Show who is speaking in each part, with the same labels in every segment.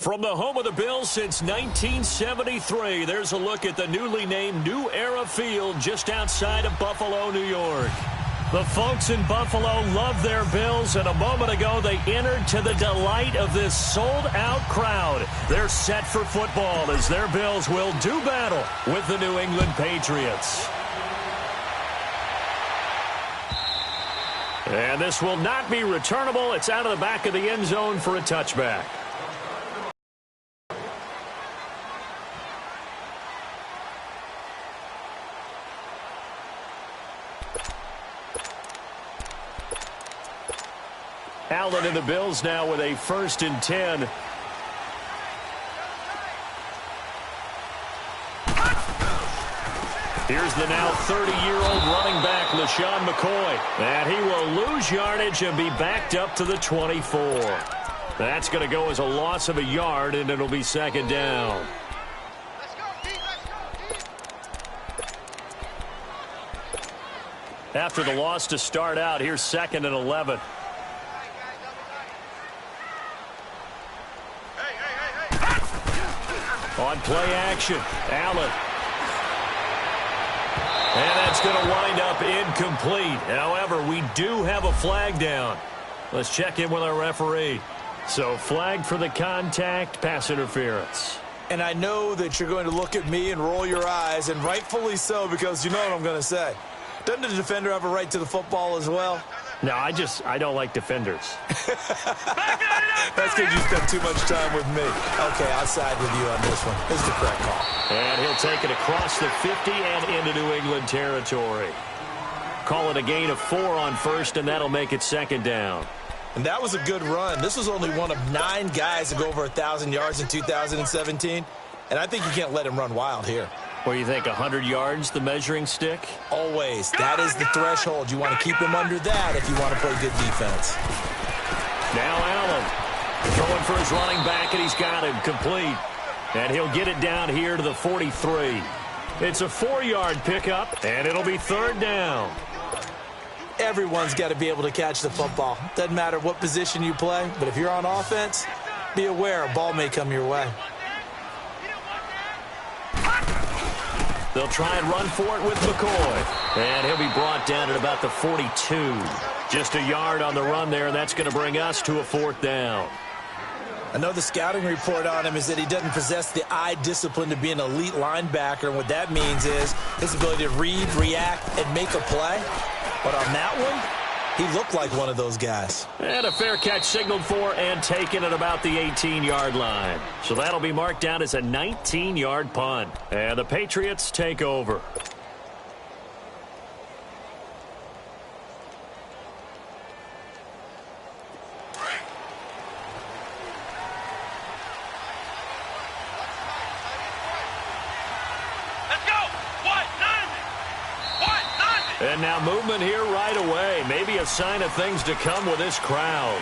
Speaker 1: From the home of the Bills since 1973, there's a look at the newly named New Era Field just outside of Buffalo, New York. The folks in Buffalo love their Bills, and a moment ago they entered to the delight of this sold-out crowd. They're set for football as their Bills will do battle with the New England Patriots. And this will not be returnable. It's out of the back of the end zone for a touchback. Allen and the Bills now with a 1st and 10. Here's the now 30-year-old running back, LaShawn McCoy. And he will lose yardage and be backed up to the 24. That's going to go as a loss of a yard, and it'll be 2nd down. After the loss to start out, here's 2nd and 11. On play action, Allen. And that's going to wind up incomplete. However, we do have a flag down. Let's check in with our referee. So, flag for the contact, pass interference.
Speaker 2: And I know that you're going to look at me and roll your eyes, and rightfully so, because you know what I'm going to say. Doesn't the defender have a right to the football as well?
Speaker 1: No, I don't like defenders.
Speaker 2: That's because you spent too much time with me. Okay, I'll side with you on this one. This is the correct call.
Speaker 1: And he'll take it across the 50 and into New England territory. Call it a gain of 4 on 1st, and that'll make it 2nd down.
Speaker 2: And that was a good run. This was only one of 9 guys to go over 1,000 yards in 2017. And I think you can't let him run wild here.
Speaker 1: What do you think, 100 yards, the measuring stick?
Speaker 2: Always. That is the threshold. You want to keep him under that if you want to play good defense.
Speaker 1: Now Allen throwing for his running back, and he's got him complete. And he'll get it down here to the 43. It's a 4-yard pickup, and it'll be 3rd down.
Speaker 2: Everyone's got to be able to catch the football. Doesn't matter what position you play, but if you're on offense, be aware a ball may come your way.
Speaker 1: They'll try and run for it with McCoy. And he'll be brought down at about the 42. Just a yard on the run there, and that's going to bring us to a 4th down.
Speaker 2: I know the scouting report on him is that he doesn't possess the eye discipline to be an elite linebacker, and what that means is his ability to read, react, and make a play. But on that one, he looked like one of those guys.
Speaker 1: And a fair catch signaled for and taken at about the 18-yard line. So that'll be marked down as a 19-yard punt. And the Patriots take over. And now movement here right away. Maybe a sign of things to come with this crowd.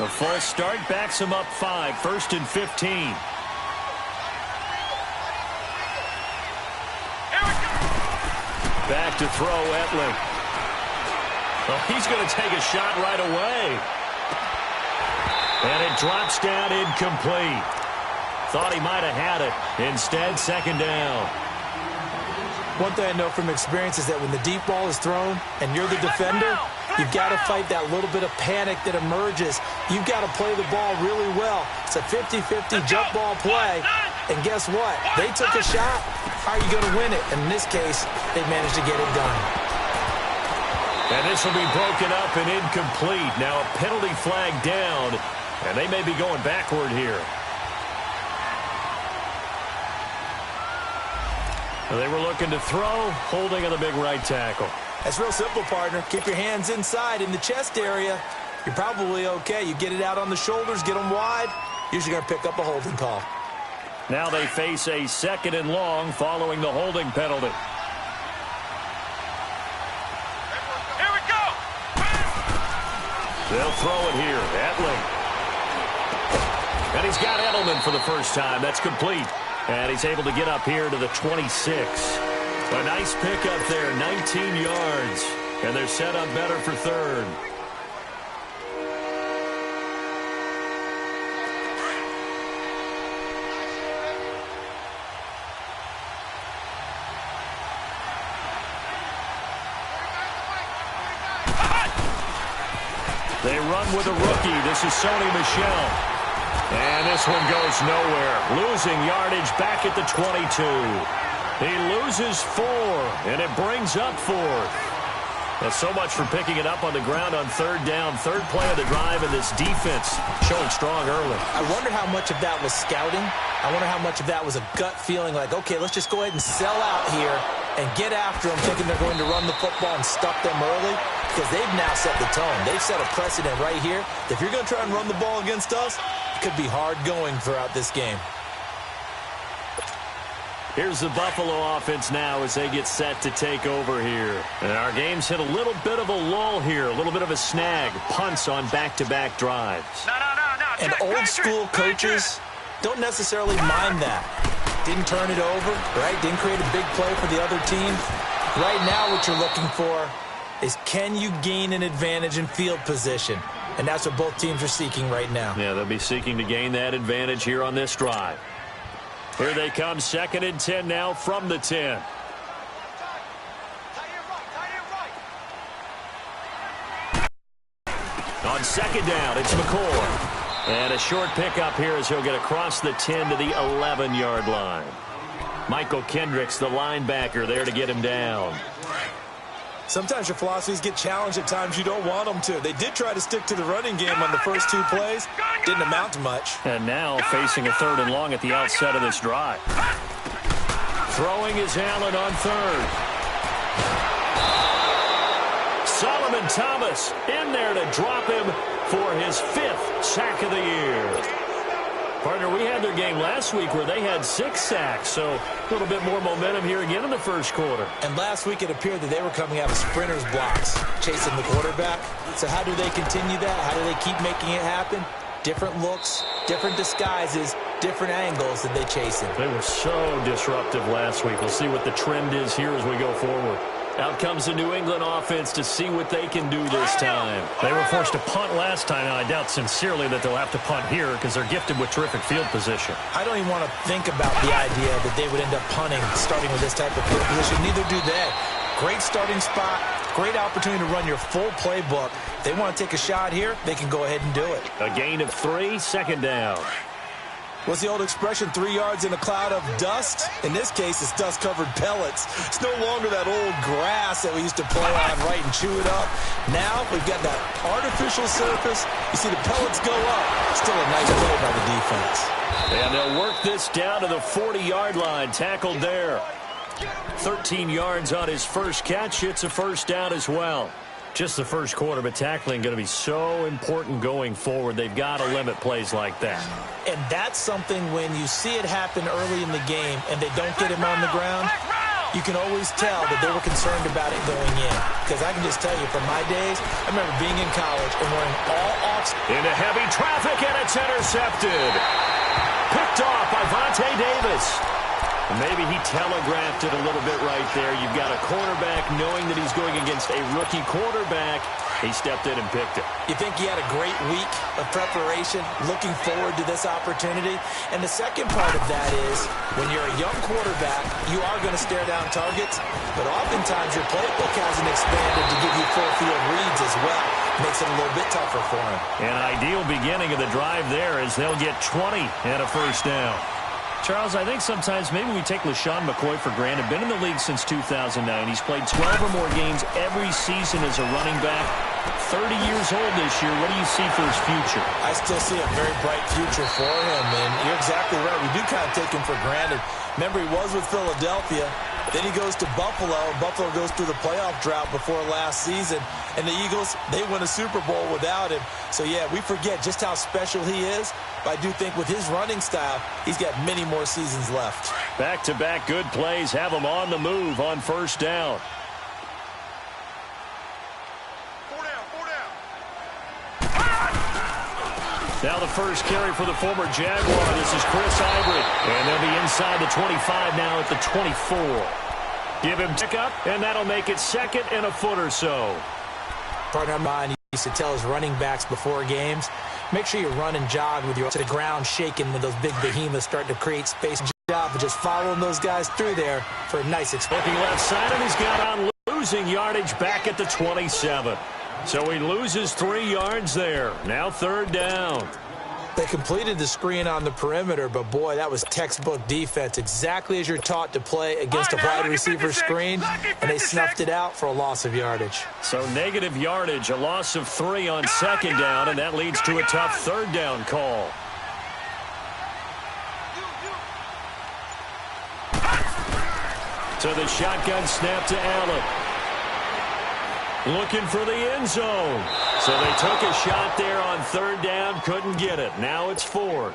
Speaker 1: A false start backs him up 5. 1st and 15. Back to throw, Etling. Oh, he's going to take a shot right away. And it drops down incomplete. Thought he might have had it. Instead, 2nd down.
Speaker 2: One thing I know from experience is that when the deep ball is thrown and you're the defender, you've got to fight that little bit of panic that emerges. You've got to play the ball really well. It's a 50-50 jump ball play. And guess what? They took a shot. How are you going to win it? And in this case, they managed to get it done.
Speaker 1: And this will be broken up and incomplete. Now a penalty flag down, and they may be going backward here. They were looking to throw, holding on the big right tackle.
Speaker 2: That's real simple, partner. Keep your hands inside in the chest area. You're probably okay. You get it out on the shoulders, get them wide. Usually going to pick up a holding call.
Speaker 1: Now they face a 2nd and long following the holding penalty.
Speaker 3: Here we go.
Speaker 1: They'll throw it here. Etling. And he's got Edelman for the first time. That's complete. And he's able to get up here to the 26. A nice pickup there, 19 yards. And they're set up better for 3rd. They run with a rookie. This is Sony Michel. And this one goes nowhere. Losing yardage back at the 22. He loses 4, and it brings up 4th. Well, so much for picking it up on the ground on 3rd down. 3rd play of the drive, and this defense showing strong early.
Speaker 2: I wonder how much of that was scouting. I wonder how much of that was a gut feeling like, okay, let's just go ahead and sell out here and get after them, thinking they're going to run the football and stuff them early, because they've now set the tone. They've set a precedent right here. If you're going to try and run the ball against us, it could be hard going throughout this game.
Speaker 1: Here's the Buffalo offense now as they get set to take over here. And our game's hit a little bit of a lull here, a little bit of a snag. Punts on back-to-back drives.
Speaker 3: No.
Speaker 2: And old-school coaches don't necessarily mind that. Didn't turn it over, right? Didn't create a big play for the other team. Right now what you're looking for is, can you gain an advantage in field position? And that's what both teams are seeking right now.
Speaker 1: Yeah, they'll be seeking to gain that advantage here on this drive. Here they come, 2nd and 10 now from the 10. On 2nd down, it's McCoy. And a short pickup here as he'll get across the 10 to the 11-yard line. Michael Kendricks, the linebacker, there to get him down.
Speaker 2: Sometimes your philosophies get challenged at times you don't want them to. They did try to stick to the running game on the first 2 plays. Didn't amount to much.
Speaker 1: And now facing a 3rd and long at the outset of this drive. Throwing is Allen on 3rd. Solomon Thomas in there to drop him for his 5th sack of the year. Partner, we had their game last week where they had 6 sacks, so a little bit more momentum here again in the first quarter.
Speaker 2: And last week it appeared that they were coming out of sprinters blocks, chasing the quarterback. So how do they continue that? How do they keep making it happen? Different looks, different disguises, different angles that they chase him.
Speaker 1: They were so disruptive last week. We'll see what the trend is here as we go forward. Out comes the New England offense to see what they can do this time. They were forced to punt last time. Now, I doubt sincerely that they'll have to punt here because they're gifted with terrific field position.
Speaker 2: I don't even want to think about the idea that they would end up punting starting with this type of field position. Neither do they. Great starting spot, great opportunity to run your full playbook. If they want to take a shot here, they can go ahead and do it.
Speaker 1: A gain of 3, 2nd down.
Speaker 2: What's the old expression, 3 yards in a cloud of dust? In this case, it's dust-covered pellets. It's no longer that old grass that we used to play on, right, and chew it up. Now we've got that artificial surface. You see the pellets go up. Still a nice play by the defense.
Speaker 1: And they'll work this down to the 40-yard line. Tackled there. 13 yards on his first catch. It's a 1st down as well. Just the first quarter, but tackling going to be so important going forward. They've got to limit plays like that.
Speaker 2: And that's something when you see it happen early in the game and they don't get him on the ground, you can always tell that they were concerned about it going in. Because I can just tell you from my days, I remember being in college and wearing all off.
Speaker 1: Into heavy traffic, and it's intercepted. Picked off by Vontae Davis. Maybe he telegraphed it a little bit right there. You've got a quarterback knowing that he's going against a rookie quarterback. He stepped in and picked it.
Speaker 2: You think he had a great week of preparation, looking forward to this opportunity? And the second part of that is, when you're a young quarterback, you are going to stare down targets, but oftentimes your playbook hasn't expanded to give you full field reads as well. Makes it a little bit tougher for him.
Speaker 1: An ideal beginning of the drive there as they'll get 20 and a 1st down. Charles, I think sometimes maybe we take LaShawn McCoy for granted. Been in the league since 2009. He's played 12 or more games every season as a running back. 30 years old this year. What do you see for his future?
Speaker 2: I still see a very bright future for him, and you're exactly right. We do kind of take him for granted. Remember, he was with Philadelphia. Then he goes to Buffalo. Buffalo goes through the playoff drought before last season. And the Eagles, they win a Super Bowl without him. So, yeah, we forget just how special he is. But I do think with his running style, he's got many more seasons left.
Speaker 1: Back-to-back good plays have him on the move on 1st down.
Speaker 3: 4 down.
Speaker 1: Now the first carry for the former Jaguar. This is Chris Ivory. And they'll be inside the 25 now at the 24. Give him pick up, and that'll make it 2nd and a foot or so.
Speaker 2: Partner of mine used to tell his running backs before games, make sure you run and jog with your to the ground shaking when those big behemoths start to create space. Job of just following those guys through there for a nice experience.
Speaker 1: Looking left side, and he's got on losing yardage back at the 27. So he loses 3 yards there. Now 3rd down.
Speaker 2: They completed the screen on the perimeter, but, boy, that was textbook defense, exactly as you're taught to play against a wide receiver screen, and they snuffed it out for a loss of yardage.
Speaker 1: So negative yardage, a loss of 3 on 2nd down, and that leads to a tough 3rd down call. So the shotgun snap to Allen. Looking for the end zone. So they took a shot there on 3rd down, couldn't get it. Now it's 4th.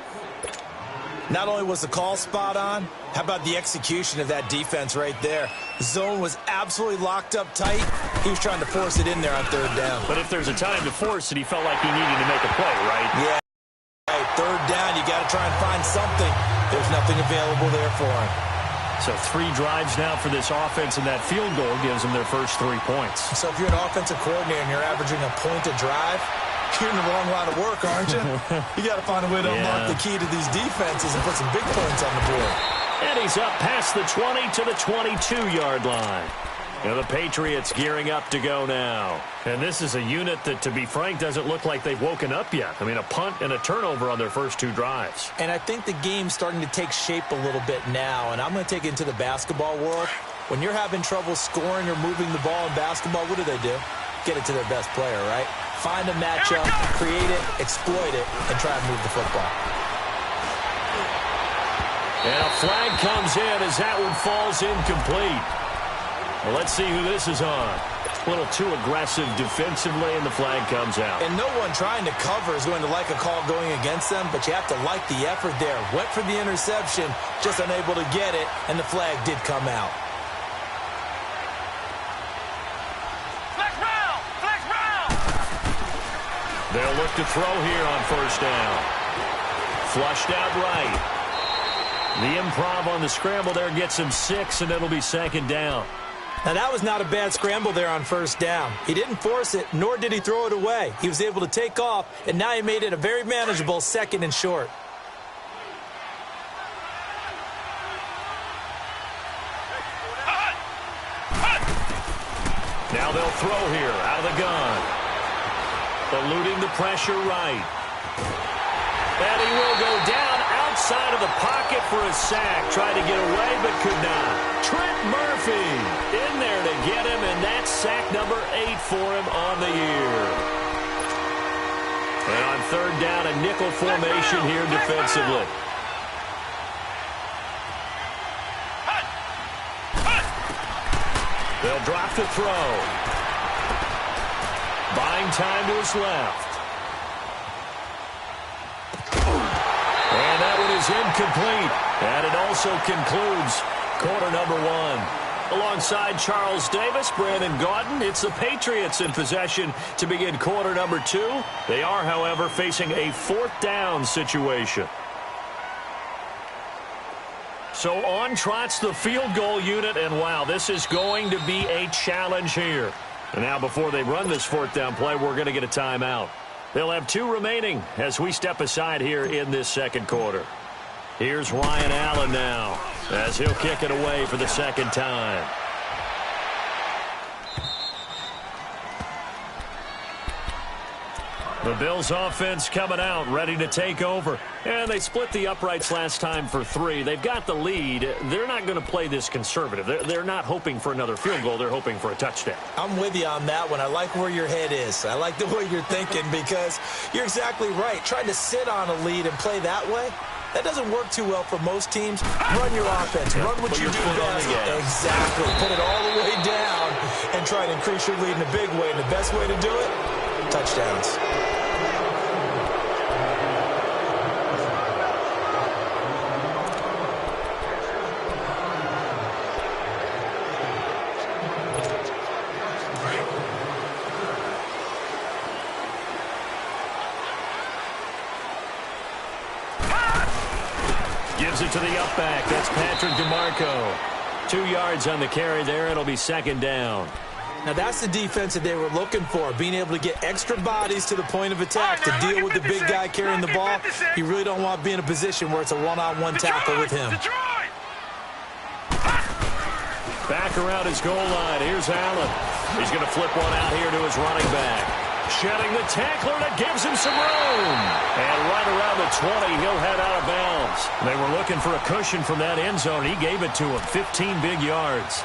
Speaker 2: Not only was the call spot on, how about the execution of that defense right there? The zone was absolutely locked up tight. He was trying to force it in there on 3rd down.
Speaker 1: But if there's a time to force it, he felt like he needed to make a play, right?
Speaker 2: Yeah. Right, 3rd down, you got to try and find something. There's nothing available there for him.
Speaker 1: So 3 drives now for this offense, and that field goal gives them their first 3 points.
Speaker 2: So if you're an offensive coordinator and you're averaging a point a drive, you're in the wrong line of work, aren't you? You got to find a way to unlock the key to these defenses and put some big points on the board.
Speaker 1: And he's up past the 20 to the 22-yard line. And the Patriots gearing up to go now. And this is a unit that, to be frank, doesn't look like they've woken up yet. I mean, a punt and a turnover on their first 2 drives.
Speaker 2: And I think the game's starting to take shape a little bit now. And I'm going to take it into the basketball world. When you're having trouble scoring or moving the ball in basketball, what do? Get it to their best player, right? Find a matchup, create it, exploit it, and try and move the football.
Speaker 1: And a flag comes in as that one falls incomplete. Well, let's see who this is on. A little too aggressive defensively, and the flag comes out.
Speaker 2: And no one trying to cover is going to like a call going against them, but you have to like the effort there. Went for the interception, just unable to get it, and the flag did come out.
Speaker 3: Flex round! Flex round!
Speaker 1: They'll look to throw here on 1st down. Flushed out right. The improv on the scramble there gets him 6, and it'll be 2nd down.
Speaker 2: Now, that was not a bad scramble there on 1st down. He didn't force it, nor did he throw it away. He was able to take off, and now he made it a very manageable 2nd and short.
Speaker 1: Now they'll throw here out of the gun. Eluding the pressure right. And he will go down outside of the pocket for a sack. Tried to get away, but could not. Trent Murphy in there to get him, and that's sack number 8 for him on the year. And on 3rd down, a nickel formation here defensively. They'll drop the throw. Buying time to his left. And that one is incomplete. And it also concludes quarter number 1. Alongside Charles Davis, Brandon Gaudin, it's the Patriots in possession to begin quarter number 2. They are, however, facing a 4th down situation. So on trots the field goal unit, and wow, this is going to be a challenge here. And now before they run this 4th down play, we're going to get a timeout. They'll have 2 remaining as we step aside here in this 2nd quarter. Here's Ryan Allen now as he'll kick it away for the 2nd time. The Bills offense coming out, ready to take over. And they split the uprights last time for 3. They've got the lead. They're not going to play this conservative. They're not hoping for another field goal. They're hoping for a touchdown.
Speaker 2: I'm with you on that one. I like where your head is. I like the way you're thinking because you're exactly right. Trying to sit on a lead and play that way, that doesn't work too well for most teams. Run your offense. Run what you do best. Exactly. Put it all the way down and try to increase your lead in a big way. And the best way to do it, touchdowns.
Speaker 1: Gives it to the up back. That's Patrick DeMarco. 2 yards on the carry there. It'll be 2nd down.
Speaker 2: Now, that's the defense that they were looking for, being able to get extra bodies to the point of attack to deal with the big guy carrying the ball. You really don't want to be in a position where it's a one-on-one tackle with him.
Speaker 1: Back around his goal line. Here's Allen. He's going to flip one out here to his running back. Shedding the tackler that gives him some room. And right around the 20, he'll head out of bounds. They were looking for a cushion from that end zone. He gave it to him, 15 big yards.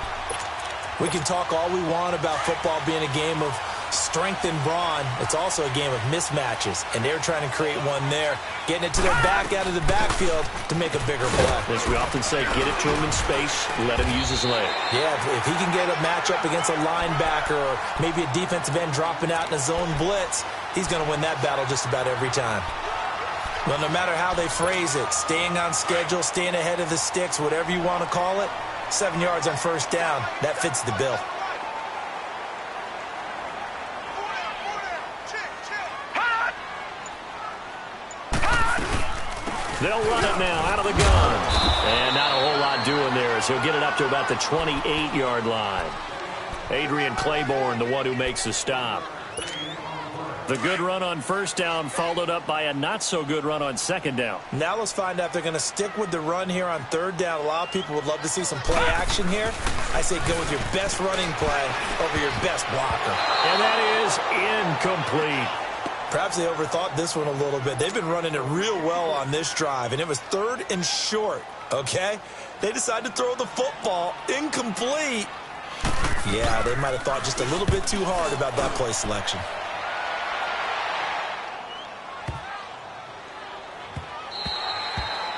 Speaker 2: We can talk all we want about football being a game of strength and brawn. It's also a game of mismatches, and they're trying to create one there, getting it to their back out of the backfield to make a bigger play.
Speaker 1: As we often say, get it to him in space, let him use his leg.
Speaker 2: Yeah, if he can get a matchup against a linebacker or maybe a defensive end dropping out in a zone blitz, he's going to win that battle just about every time. Well, no matter how they phrase it, staying on schedule, staying ahead of the sticks, whatever you want to call it, 7 yards on first down, that fits the bill.
Speaker 1: They'll run it now out of the gun. And not a whole lot doing there as he'll get it up to about the 28-yard line. Adrian Claiborne, the one who makes the stop. The good run on first down followed up by a not-so-good run on second down.
Speaker 2: Now let's find out if they're going to stick with the run here on third down. A lot of people would love to see some play action here. I say go with your best running play over your best blocker.
Speaker 1: And that is incomplete.
Speaker 2: Perhaps they overthought this one a little bit. They've been running it real well on this drive, and it was 3rd and short, okay? They decided to throw the football incomplete. Yeah, they might have thought just a little bit too hard about that play selection.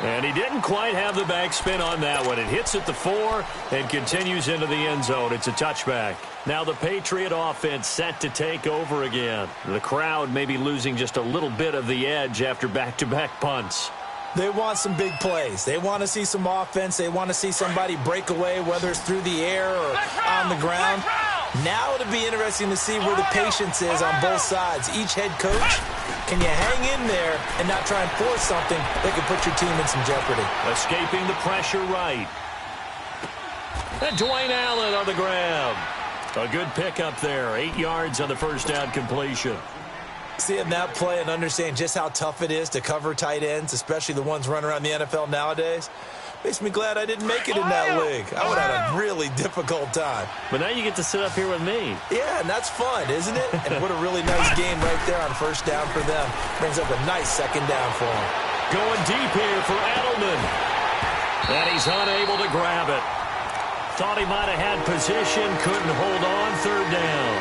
Speaker 1: And he didn't quite have the backspin on that one. It hits at the 4 and continues into the end zone. It's a touchback. Now the Patriot offense set to take over again. The crowd may be losing just a little bit of the edge after back-to-back punts.
Speaker 2: They want some big plays. They want to see some offense. They want to see somebody break away, whether it's through the air or on the ground. Now it'll be interesting to see where the patience is on both sides. Each head coach, can you hang in there and not try and force something that could put your team in some jeopardy?
Speaker 1: Escaping the pressure right. And Dwayne Allen on the ground. A good pickup there. 8 yards on the first down completion.
Speaker 2: Seeing that play and understand just how tough it is to cover tight ends, especially the ones running around the NFL nowadays, makes me glad I didn't make it in that league. I would have had a really difficult time.
Speaker 1: But now you get to sit up here with me.
Speaker 2: Yeah, and that's fun, isn't it? And what a really nice game right there on first down for them. Brings up a nice second down for them.
Speaker 1: Going deep here for Edelman. And he's unable to grab it. Thought he might have had position, couldn't hold on, third down.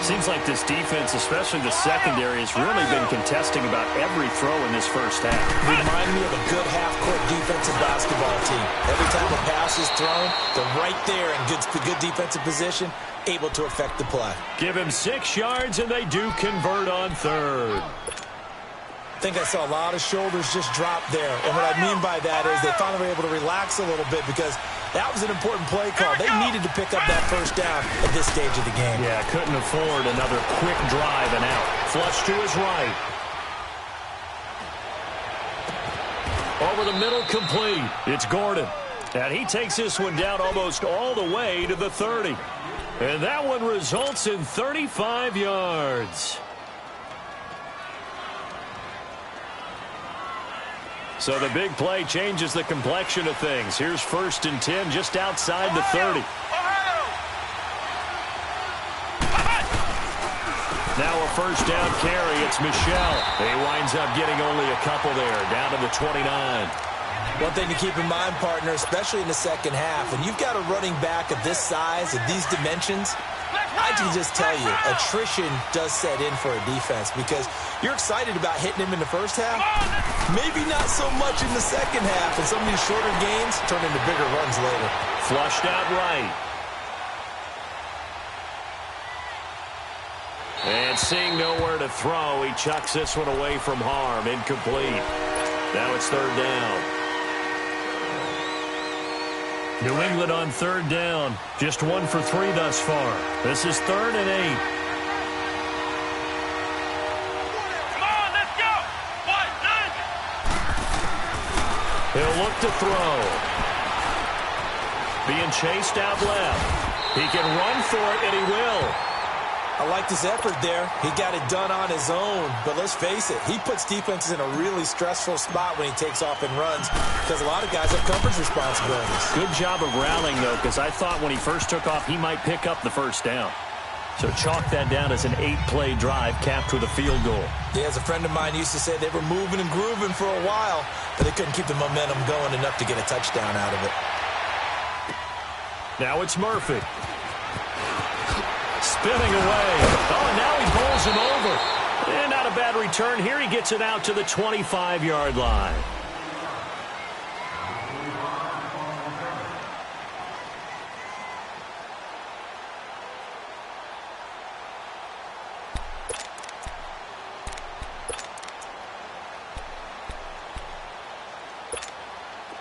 Speaker 1: Seems like this defense, especially the secondary, has really been contesting about every throw in this first half.
Speaker 2: Remind me of a good half-court defensive basketball team. Every time a pass is thrown, they're right there in good defensive position, able to affect the play.
Speaker 1: Give him 6 yards, and they do convert on third.
Speaker 2: I think I saw a lot of shoulders just drop there. And what I mean by that is they finally were able to relax a little bit because that was an important play call. They needed to pick up that first down at this stage of the game.
Speaker 1: Yeah, couldn't afford another quick drive and out. Flush to his right. Over the middle, complete. It's Gordon. And he takes this one down almost all the way to the 30. And that one results in 35 yards. So the big play changes the complexion of things. Here's 1st and 10 just outside the 30. Now a first down carry. It's Michel. He winds up getting only a couple there, down to the 29.
Speaker 2: One thing to keep in mind, partner, especially in the second half, when you've got a running back of this size, of these dimensions, I can just tell you, attrition does set in for a defense because you're excited about hitting him in the first half. Maybe not so much in the second half, and some of these shorter gains turn into bigger runs later.
Speaker 1: Flushed out right. And seeing nowhere to throw, he chucks this one away from harm. Incomplete. Now it's third down. New England on third down. Just 1 for 3 thus far. This is 3rd and 8.
Speaker 3: Come on, let's go. 1, 9.
Speaker 1: He'll look to throw. Being chased out left. He can run for it, and he will.
Speaker 2: I like this effort there. He got it done on his own. But let's face it, he puts defenses in a really stressful spot when he takes off and runs because a lot of guys have coverage responsibilities.
Speaker 1: Good job of rallying, though, because I thought when he first took off, he might pick up the first down. So chalk that down as an 8-play drive capped with a field goal.
Speaker 2: Yeah, as a friend of mine used to say, they were moving and grooving for a while, but they couldn't keep the momentum going enough to get a touchdown out of it.
Speaker 1: Now it's Murphy. Spinning away. Oh, now he bowls him over. And not a bad return here. He gets it out to the 25-yard line.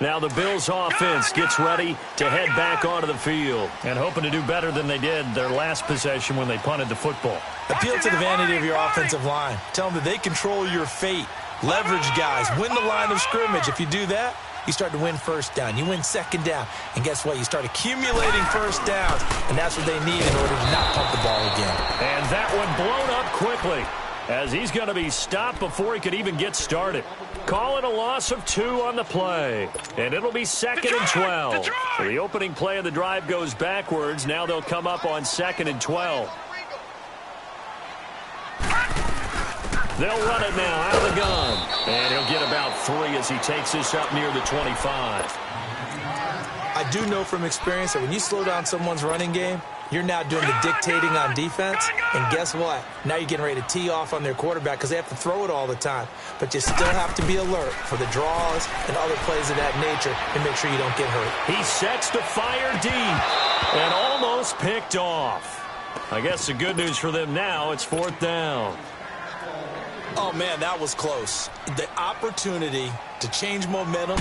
Speaker 1: Now the Bills offense gets ready to head back onto the field and hoping to do better than they did their last possession when they punted the football.
Speaker 2: Appeal to the vanity of your offensive line. Tell them that they control your fate. Leverage guys. Win the line of scrimmage. If you do that, you start to win first down. You win second down. And guess what? You start accumulating first downs. And that's what they need in order to not pump the ball again.
Speaker 1: And that one blown up quickly as he's going to be stopped before he could even get started. Call it a loss of 2 on the play. And it'll be 2nd and 12. So the opening play of the drive goes backwards. Now they'll come up on 2nd and 12. They'll run it now out of the gun. And he'll get about 3 as he takes this up near the 25.
Speaker 2: I do know from experience that when you slow down someone's running game, you're now doing the dictating on defense. And guess what? Now you're getting ready to tee off on their quarterback because they have to throw it all the time. But you still have to be alert for the draws and other plays of that nature and make sure you don't get hurt.
Speaker 1: He sets to fire deep and almost picked off. I guess the good news for them now, it's 4th down.
Speaker 2: Oh, man, that was close. The opportunity to change momentum,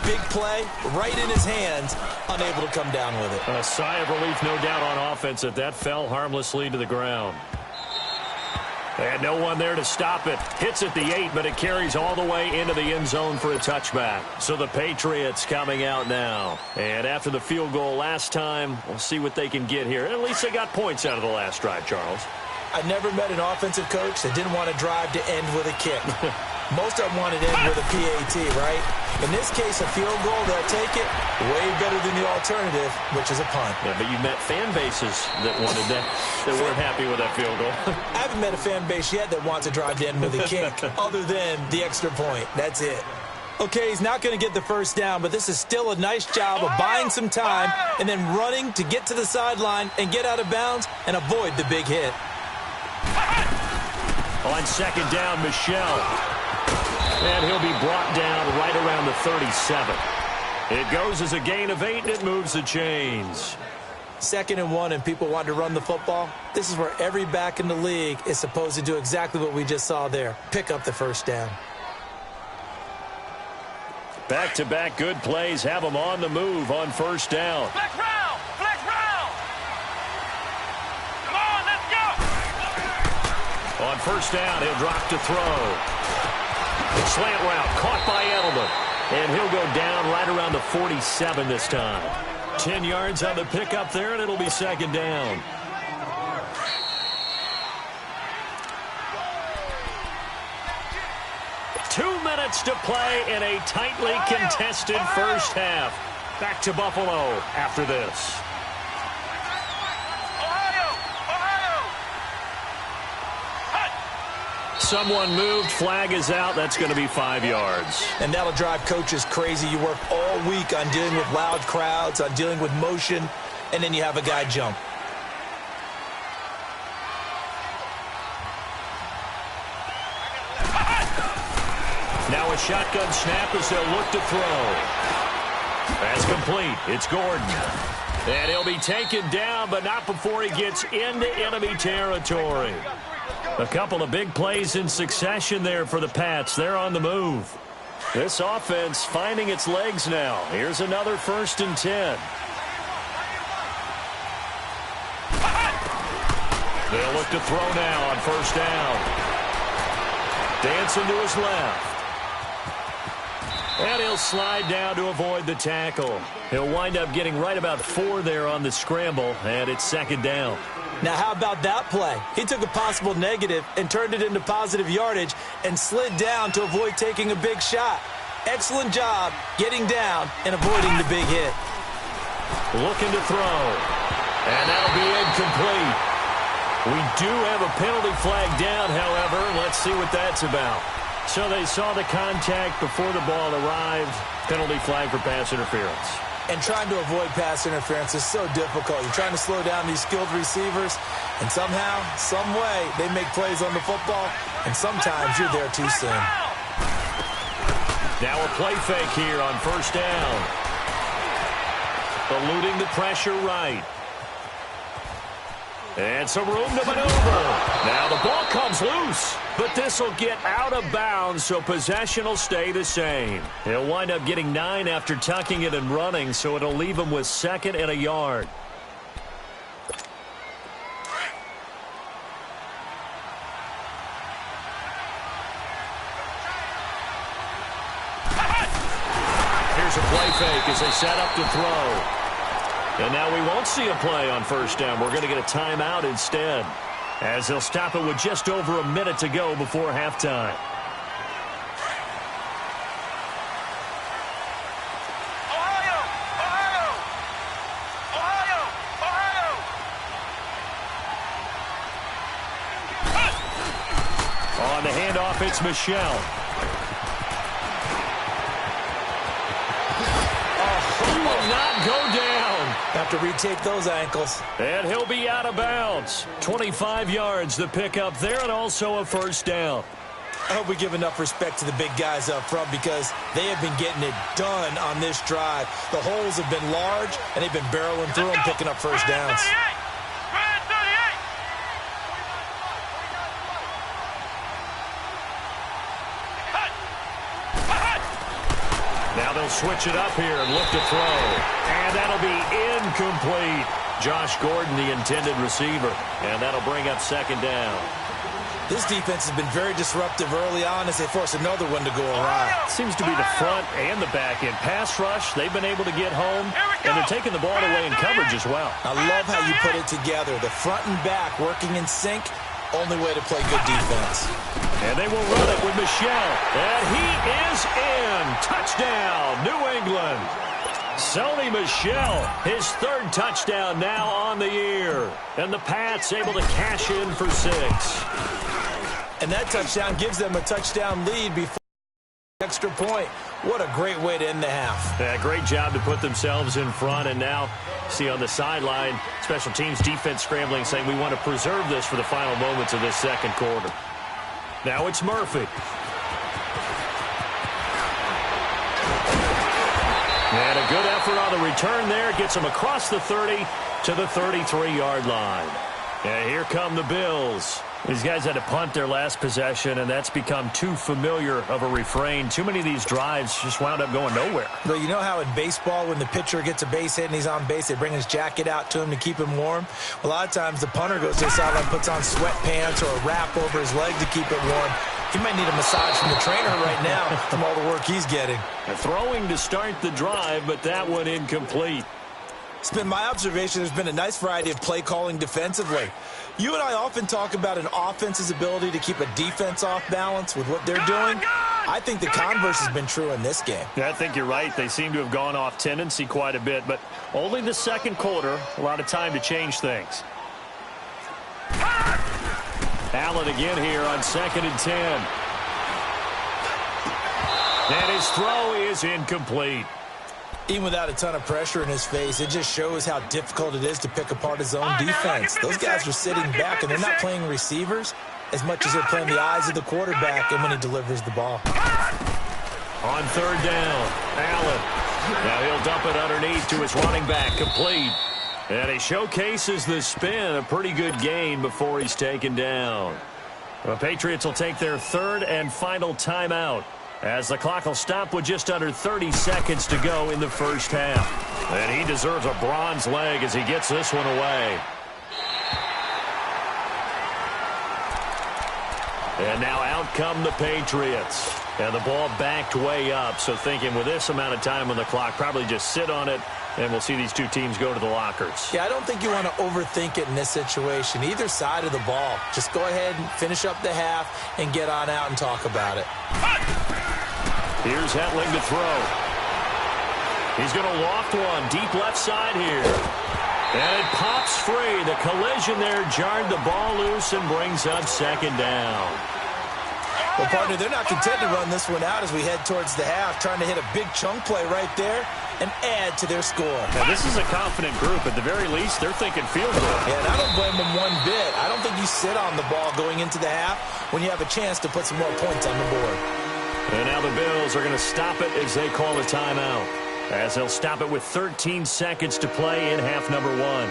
Speaker 2: big play, right in his hands, unable to come down with it.
Speaker 1: A sigh of relief, no doubt, on offense that fell harmlessly to the ground. They had no one there to stop it. Hits at the 8, but it carries all the way into the end zone for a touchback. So the Patriots coming out now. And after the field goal last time, we'll see what they can get here. At least they got points out of the last drive, Charles.
Speaker 2: I never met an offensive coach that didn't want to drive to end with a kick. Most of them wanted to end with a PAT, right? In this case, a field goal, they'll take it way better than the alternative, which is a punt.
Speaker 1: Yeah, but you've met fan bases that wanted that weren't happy with that field goal.
Speaker 2: I haven't met a fan base yet that wants to drive to end with a kick, other than the extra point. That's it. Okay, he's not going to get the first down, but this is still a nice job of buying some time and then running to get to the sideline and get out of bounds and avoid the big hit.
Speaker 1: On 2nd down, Michelle. And he'll be brought down right around the 37. It goes as a gain of 8, and it moves the chains.
Speaker 2: 2nd and 1, and people want to run the football. This is where every back in the league is supposed to do exactly what we just saw there. Pick up the first down.
Speaker 1: Back-to-back good plays have them on the move on 1st down.
Speaker 3: Flex round! Flex round! Come on, let's go!
Speaker 1: On 1st down, he'll drop to throw. Slant route caught by Edelman. And he'll go down right around the 47 this time. 10 yards on the pickup there, and it'll be 2nd down. Two minutes to play in a tightly contested first half. Back to Buffalo after this. Someone moved, flag is out. That's going to be 5 yards.
Speaker 2: And that'll drive coaches crazy. You work all week on dealing with loud crowds, on dealing with motion, and then you have a guy jump.
Speaker 1: Now a shotgun snap as they'll look to throw. That's complete. It's Gordon. And he'll be taken down, but not before he gets into enemy territory. A couple of big plays in succession there for the Pats. They're on the move. This offense finding its legs now. Here's another 1st and 10. They'll look to throw now on 1st down. Dancing to his left. And he'll slide down to avoid the tackle. He'll wind up getting right about 4 there on the scramble, and it's 2nd down.
Speaker 2: Now, how about that play? He took a possible negative and turned it into positive yardage and slid down to avoid taking a big shot. Excellent job getting down and avoiding the big hit.
Speaker 1: Looking to throw. And that'll be incomplete. We do have a penalty flag down, however. Let's see what that's about. So they saw the contact before the ball arrived. Penalty flag for pass interference.
Speaker 2: And trying to avoid pass interference is so difficult. You're trying to slow down these skilled receivers, and somehow, some way, they make plays on the football, and sometimes you're there too soon.
Speaker 1: Now a play fake here on first down. Eluding the pressure right. And some room to maneuver. Now the ball comes loose, but this will get out of bounds, so possession will stay the same. He'll wind up getting 9 after tucking it and running, so it'll leave him with 2nd and a yard. Here's a play fake as they set up to throw. And now we won't see a play on first down. We're going to get a timeout instead, as they'll stop it with just over a minute to go before halftime.
Speaker 3: Ohio! Ohio! Ohio! Ohio!
Speaker 1: On the handoff, it's Michelle. He will not go down.
Speaker 2: Have to retake those ankles.
Speaker 1: And he'll be out of bounds. 25 yards the pickup there, and also a first down.
Speaker 2: I hope we give enough respect to the big guys up front because they have been getting it done on this drive. The holes have been large, and they've been barreling through them, picking up first downs.
Speaker 1: Now they'll switch it up here and look to throw. And that'll be incomplete. Josh Gordon, the intended receiver. And that'll bring up 2nd down.
Speaker 2: This defense has been very disruptive early on as they force another one to go awry.
Speaker 1: Seems to be the front and the back end. Pass rush, they've been able to get home. And they're taking the ball away in coverage as well.
Speaker 2: I love how you put it together. The front and back working in sync. Only way to play good defense.
Speaker 1: And they will run it with Michelle. And he is in. Touchdown, New England. Sony Michel, his 3rd touchdown now on the year. And the Pats able to cash in for 6.
Speaker 2: And that touchdown gives them a touchdown lead before the extra point. What a great way to end the half.
Speaker 1: Yeah, great job to put themselves in front. And now, see on the sideline, special teams defense scrambling, saying we want to preserve this for the final moments of this 2nd quarter. Now it's Murphy. And a good effort on the return there. Gets him across the 30 to the 33-yard line. And here come the Bills. These guys had to punt their last possession, and that's become too familiar of a refrain. Too many of these drives just wound up going nowhere.
Speaker 2: But you know how in baseball, when the pitcher gets a base hit and he's on base, they bring his jacket out to him to keep him warm? A lot of times the punter goes to the sideline, puts on sweatpants or a wrap over his leg to keep it warm. He might need a massage from the trainer right now from all the work he's getting.
Speaker 1: Throwing to start the drive, but that one incomplete.
Speaker 2: It's been my observation there's been a nice variety of play calling defensively. You and I often talk about an offense's ability to keep a defense off balance with what they're doing. I think the converse has been true in this game.
Speaker 1: Yeah, I think you're right. They seem to have gone off tendency quite a bit, but only the 2nd quarter, a lot of time to change things. Allen again here on 2nd and 10. And his throw is incomplete.
Speaker 2: Even without a ton of pressure in his face, it just shows how difficult it is to pick apart his own defense. Those guys are sitting back, and they're not playing receivers as much as they're playing the eyes of the quarterback and when he delivers the ball.
Speaker 1: On 3rd down, Allen. Now he'll dump it underneath to his running back, complete. And he showcases the spin, a pretty good gain before he's taken down. The Patriots will take their 3rd and final timeout, as the clock will stop with just under 30 seconds to go in the first half. And he deserves a bronze leg as he gets this one away. And now out come the Patriots. And the ball backed way up, so thinking with this amount of time on the clock, probably just sit on it, and we'll see these two teams go to the lockers.
Speaker 2: Yeah, I don't think you want to overthink it in this situation. Either side of the ball. Just go ahead and finish up the half and get on out and talk about it.
Speaker 1: Here's Hetling to throw. He's going to loft one deep left side here. And it pops free. The collision there jarred the ball loose and brings up second down.
Speaker 2: Well, partner, they're not content to run this one out as we head towards the half, trying to hit a big chunk play right there and add to their score.
Speaker 1: Now, this is a confident group. At the very least, they're thinking field goal.
Speaker 2: Yeah, and I don't blame them one bit. I don't think you sit on the ball going into the half when you have a chance to put some more points on the board.
Speaker 1: And now the Bills are going to stop it as they call a timeout, as they'll stop it with 13 seconds to play in half number one.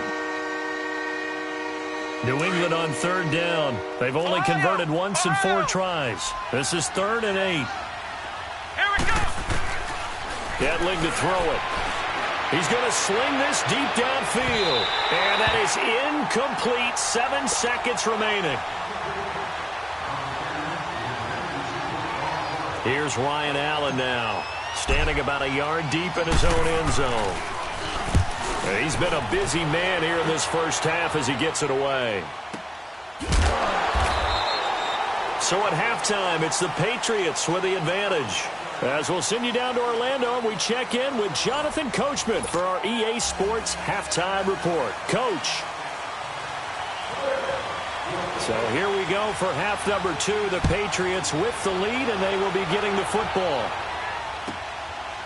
Speaker 1: New England on third down. They've only converted once in 4 tries. This is 3rd and 8.
Speaker 3: Here we go.
Speaker 1: Hetling to throw it. He's going to sling this deep downfield. And that is incomplete. 7 seconds remaining. Here's Ryan Allen now, standing about a yard deep in his own end zone. He's been a busy man here in this first half as he gets it away. So at halftime, it's the Patriots with the advantage. As we'll send you down to Orlando, and we check in with Jonathan Coachman for our EA Sports Halftime Report. Coach. So here we go for half number 2. The Patriots with the lead, and they will be getting the football.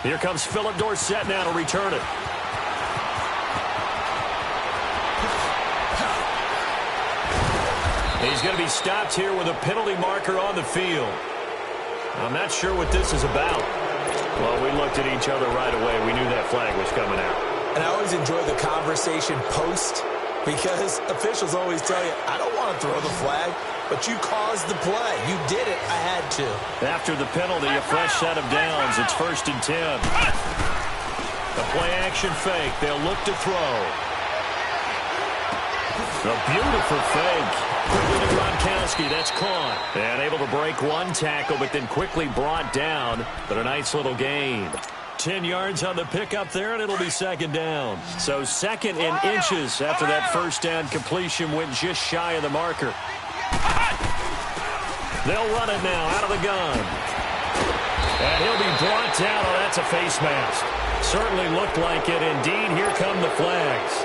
Speaker 1: Here comes Philip Dorsett now to return it. He's going to be stopped here with a penalty marker on the field. I'm not sure what this is about. Well, we looked at each other right away. We knew that flag was coming out.
Speaker 2: And I always enjoy the conversation post because officials always tell you, I don't want to throw the flag, but you caused the play. You did it. I had to.
Speaker 1: After the penalty, a fresh set of downs. It's 1st and 10. The play action fake. They'll look to throw. A beautiful fake. Quickly to Gronkowski. That's caught. And able to break one tackle, but then quickly brought down. But a nice little gain. 10 yards on the pickup there, and it'll be 2nd down. So 2nd in inches after that first down completion went just shy of the marker. They'll run it now out of the gun. And he'll be brought down. Oh, that's a face mask. Certainly looked like it. Indeed, here come the flags.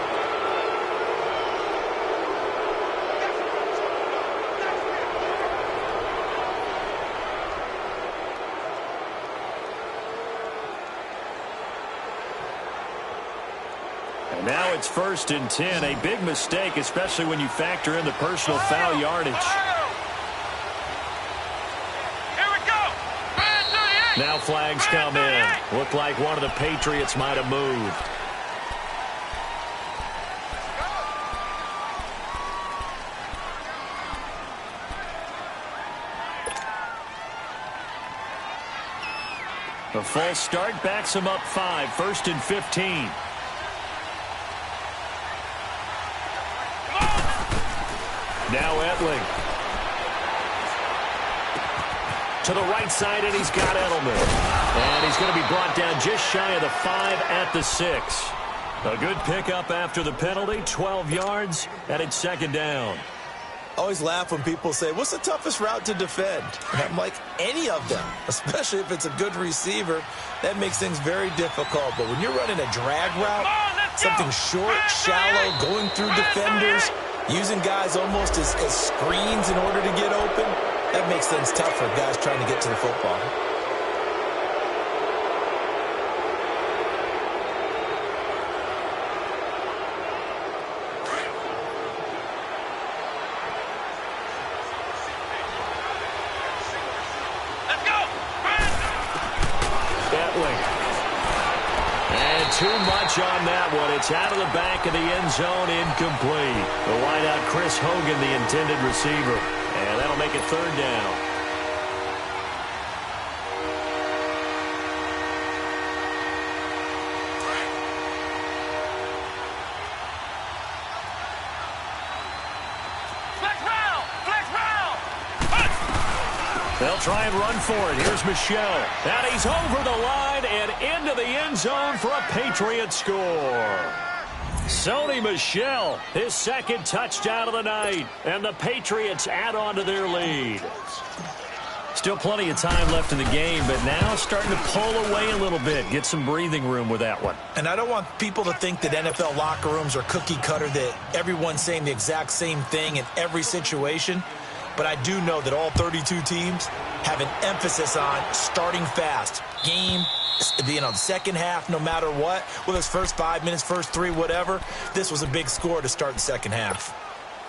Speaker 1: And now it's 1st and 10. A big mistake, especially when you factor in the personal foul yardage. Now flags come in. Looked like one of the Patriots might have moved. A false start backs him up 5. 1st and 15. Now Hetling. To the right side, and he's got Edelman. And he's going to be brought down just shy of the 5 at the 6. A good pickup after the penalty, 12 yards, and it's 2nd down.
Speaker 2: I always laugh when people say, what's the toughest route to defend? And I'm like, any of them, especially if it's a good receiver. That makes things very difficult. But when you're running a drag route, something short, shallow, going through defenders, using guys almost as screens in order to get open, that makes things tough for guys trying to get to the football.
Speaker 3: Let's go.
Speaker 1: Hetling. And too much on that one. It's out of the back of the end zone, incomplete. The wideout Chris Hogan, the intended receiver. And that'll make it 3rd down. They'll They'll try and run for it. Here's Michelle. And he's over the line and into the end zone for a Patriot score. Sony Michel, his second touchdown of the night. And the Patriots add on to their lead. Still plenty of time left in the game, but now starting to pull away a little bit. Get some breathing room with that one.
Speaker 2: And I don't want people to think that NFL locker rooms are cookie cutter, that everyone's saying the exact same thing in every situation. But I do know that all 32 teams have an emphasis on starting fast. Game, the second half, no matter what. Whether it's first 5 minutes, first 3, whatever. This was a big score to start the second half.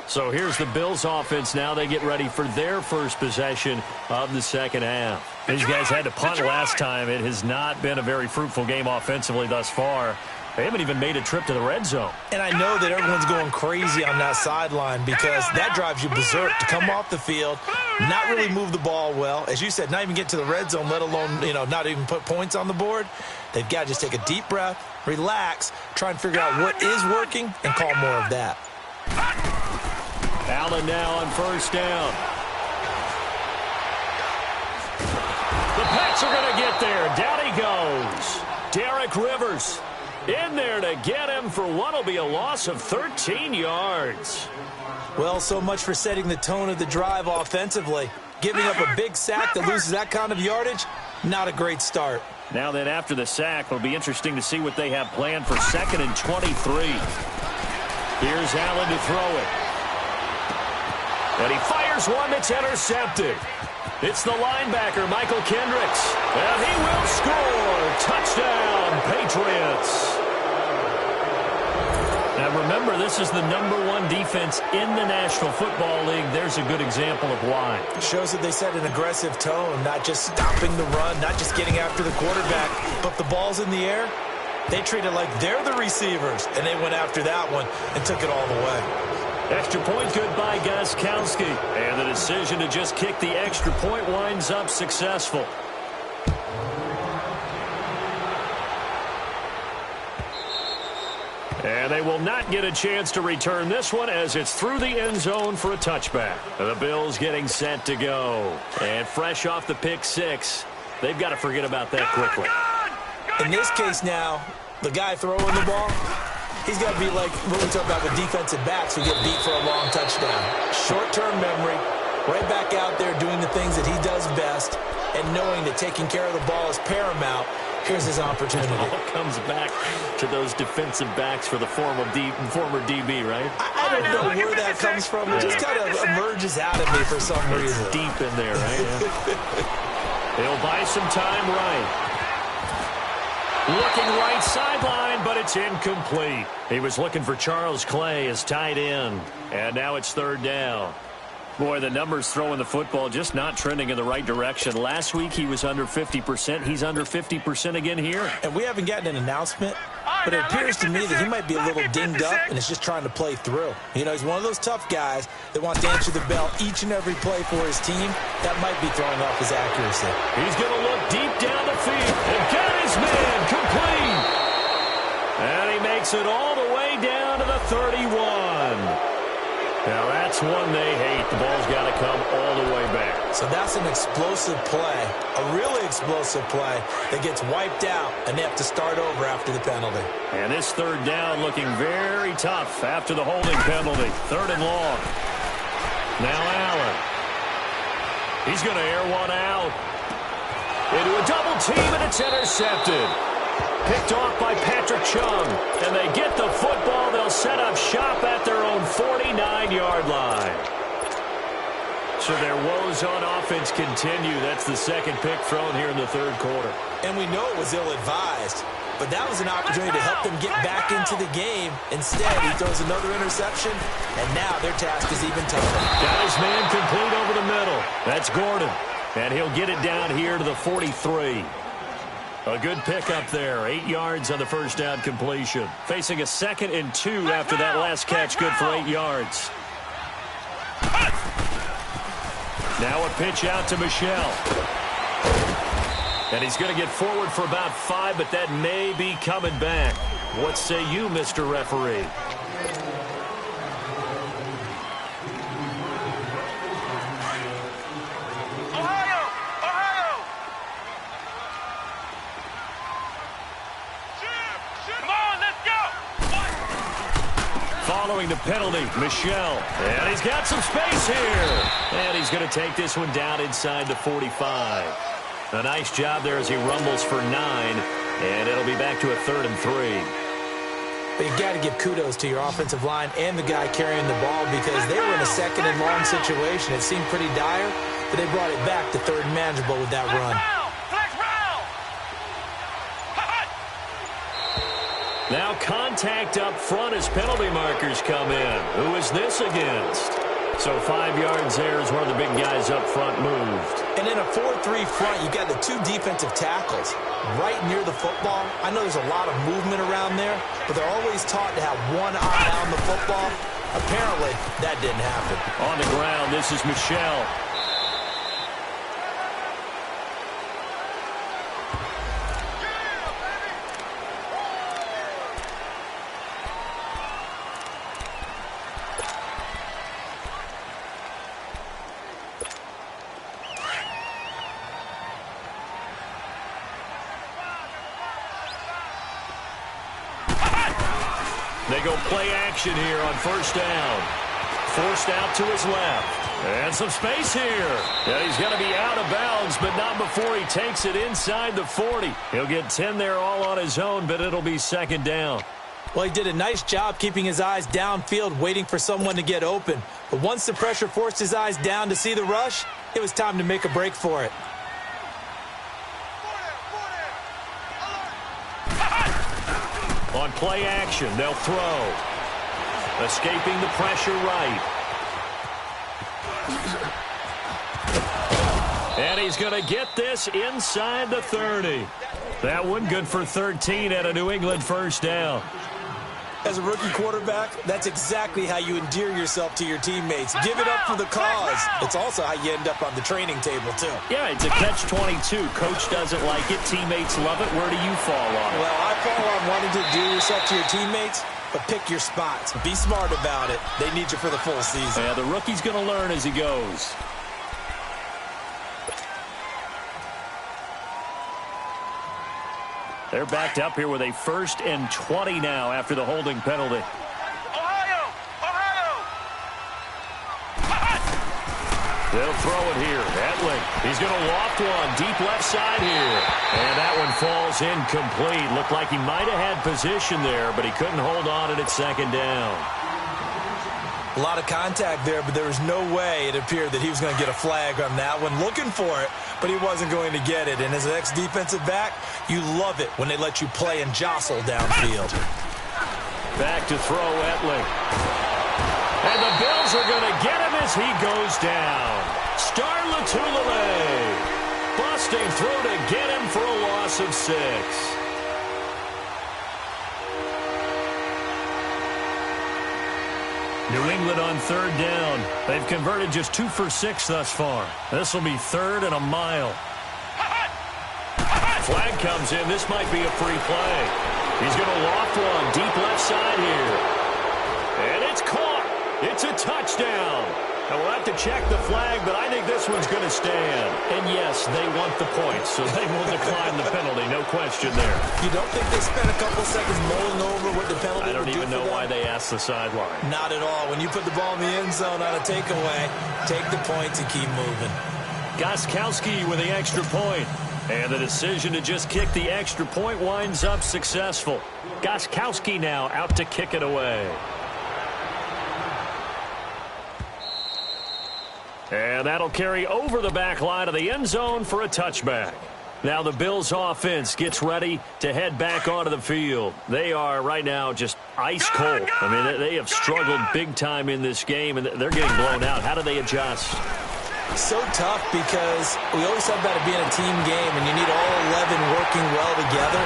Speaker 1: So here's the Bills offense. Now they get ready for their first possession of the second half. These guys had to punt last time. It has not been a very fruitful game offensively thus far. They haven't even made a trip to the red zone.
Speaker 2: And I know that everyone's going crazy on that sideline because that drives you berserk to come off the field, not really move the ball well. As you said, not even get to the red zone, let alone, not even put points on the board. They've got to just take a deep breath, relax, try and figure out what is working, and call more of that.
Speaker 1: Allen now on first down. The Pats are going to get there. Down he goes. Derek Rivers in there to get him for what will be a loss of 13 yards.
Speaker 2: Well, so much for setting the tone of the drive offensively. Giving up a big sack that loses that kind of yardage, not a great start.
Speaker 1: Now then, after the sack, it'll be interesting to see what they have planned for 2nd and 23. Here's Allen to throw it. And he fires one that's intercepted. It's the linebacker, Michael Kendricks. And he will score. Touchdown, Patriots. Now remember, this is the #1 defense in the National Football League. There's a good example of why.
Speaker 2: It shows that they set an aggressive tone, not just stopping the run, not just getting after the quarterback, but the ball's in the air. They treat it like they're the receivers, and they went after that one and took it all the way.
Speaker 1: Extra point good by Gostkowski. And the decision to just kick the extra point winds up successful. And they will not get a chance to return this one as it's through the end zone for a touchback. The Bills getting set to go. And fresh off the pick six, they've got to forget about that quickly.
Speaker 2: In this case now, the guy throwing the ball, he's got to be like what we talk about with defensive backs who get beat for a long touchdown. Short-term memory, right back out there doing the things that he does best, and knowing that taking care of the ball is paramount. Here's his opportunity.
Speaker 1: It all comes back to those defensive backs for the former DB, right?
Speaker 2: I don't know where that comes from. It just kind of emerges out of me for some reason.
Speaker 1: It's deep in there, right? He'll buy some time right. Looking right sideline, but it's incomplete. He was looking for Charles Clay as tight end. And now it's 3rd down. Boy, the numbers throwing the football just not trending in the right direction. Last week he was under 50%. He's under 50% again here.
Speaker 2: And we haven't gotten an announcement, but it appears to me that he might be a little dinged up and is just trying to play through. He's one of those tough guys that wants to answer the bell each and every play for his team. That might be throwing off his accuracy.
Speaker 1: He's going to look deep down the field and got his man complete. And he makes it all the way down to the 31. Now that's one they hate. The ball's got to come all the way back.
Speaker 2: So that's an explosive play, a really explosive play that gets wiped out, and they have to start over after the penalty.
Speaker 1: And this 3rd down looking very tough after the holding penalty. 3rd and long. Now Allen. He's going to air one out. Into a double team, and it's intercepted. Picked off by Patrick Chung. And they get the football. They'll set up shop at their own 49-yard line. So their woes on offense continue. That's the second pick thrown here in the 3rd quarter.
Speaker 2: And we know it was ill-advised. But that was an opportunity to help them get back into the game. Instead, he throws another interception, and now their task is even tougher.
Speaker 1: Got his man complete over the middle. That's Gordon. And he'll get it down here to the 43. A good pick up there. 8 yards on the first down completion. Facing a 2nd and 2 after that last catch. Good for 8 yards. Now a pitch out to Michel. And he's going to get forward for about 5, but that may be coming back. What say you, Mr. Referee?
Speaker 3: Come on, let's go.
Speaker 1: Following the penalty, Michel. And he's got some space here. And he's going to take this one down inside the 45. A nice job there as he rumbles for 9. And it'll be back to a 3rd and 3.
Speaker 2: But you've got to give kudos to your offensive line and the guy carrying the ball because they were in a 2nd and long situation. It seemed pretty dire, but they brought it back to 3rd and manageable with that run.
Speaker 1: Now contact up front as penalty markers come in. Who is this against? So 5 yards there as one of the big guys up front moved.
Speaker 2: And in a 4-3 front, you got the 2 defensive tackles right near the football. I know there's a lot of movement around there, but they're always taught to have one eye on the football. Apparently, that didn't happen.
Speaker 1: On the ground, this is Michel. They go play action here on 1st down. Forced out to his left. And some space here. Yeah, he's going to be out of bounds, but not before he takes it inside the 40. He'll get 10 there all on his own, but it'll be 2nd down.
Speaker 2: Well, he did a nice job keeping his eyes downfield, waiting for someone to get open. But once the pressure forced his eyes down to see the rush, it was time to make a break for it.
Speaker 1: On play action, they'll throw. Escaping the pressure right. And he's going to get this inside the 30. That one good for 13 at a New England 1st down.
Speaker 2: As a rookie quarterback, that's exactly how you endear yourself to your teammates. Give it up for the cause. It's also how you end up on the training table, too.
Speaker 1: Yeah, it's a catch-22. Coach doesn't like it. Teammates love it. Where do you fall on it?
Speaker 2: Well, I fall on wanting to endear yourself to your teammates, but pick your spots. Be smart about it. They need you for the full season.
Speaker 1: Yeah, the rookie's going to learn as he goes. They're backed up here with a 1st and 20 now after the holding penalty.
Speaker 3: Ohio!
Speaker 1: They'll throw it here. Etling. He's going to loft one deep left side here. And that one falls incomplete. Looked like he might have had position there, but he couldn't hold on at 2nd down.
Speaker 2: A lot of contact there, but there was no way it appeared that he was going to get a flag on that one. Looking for it, but he wasn't going to get it. And as an ex-defensive back, you love it when they let you play and jostle downfield.
Speaker 1: Back to throw Etling. And the Bills are going to get him as he goes down. Star Latulippe busting through to get him for a loss of 6. New England on 3rd down. They've converted just 2 for 6 thus far. This will be 3rd and a mile. Flag comes in. This might be a free play. He's going to loft one deep left side here. And it's caught. It's a touchdown. And we'll have to check the flag, but I think this one's going to stand. And yes, they want the points, so they will decline the penalty. No question there.
Speaker 2: You don't think they spent a couple seconds mulling over what the penalty
Speaker 1: I don't
Speaker 2: would do
Speaker 1: even
Speaker 2: for
Speaker 1: know
Speaker 2: them?
Speaker 1: why they asked the sideline.
Speaker 2: Not at all. When you put the ball in the end zone on a takeaway, take the points and keep moving.
Speaker 1: Gostkowski with the extra point. And the decision to just kick the extra point winds up successful. Gostkowski now out to kick it away. And that'll carry over the back line of the end zone for a touchback. Now the Bills offense gets ready to head back onto the field. They are right now just ice cold. I mean, they have struggled big time in this game, and they're getting blown out. How do they adjust?
Speaker 2: So tough because we always talk about it being a team game, and you need all 11 working well together.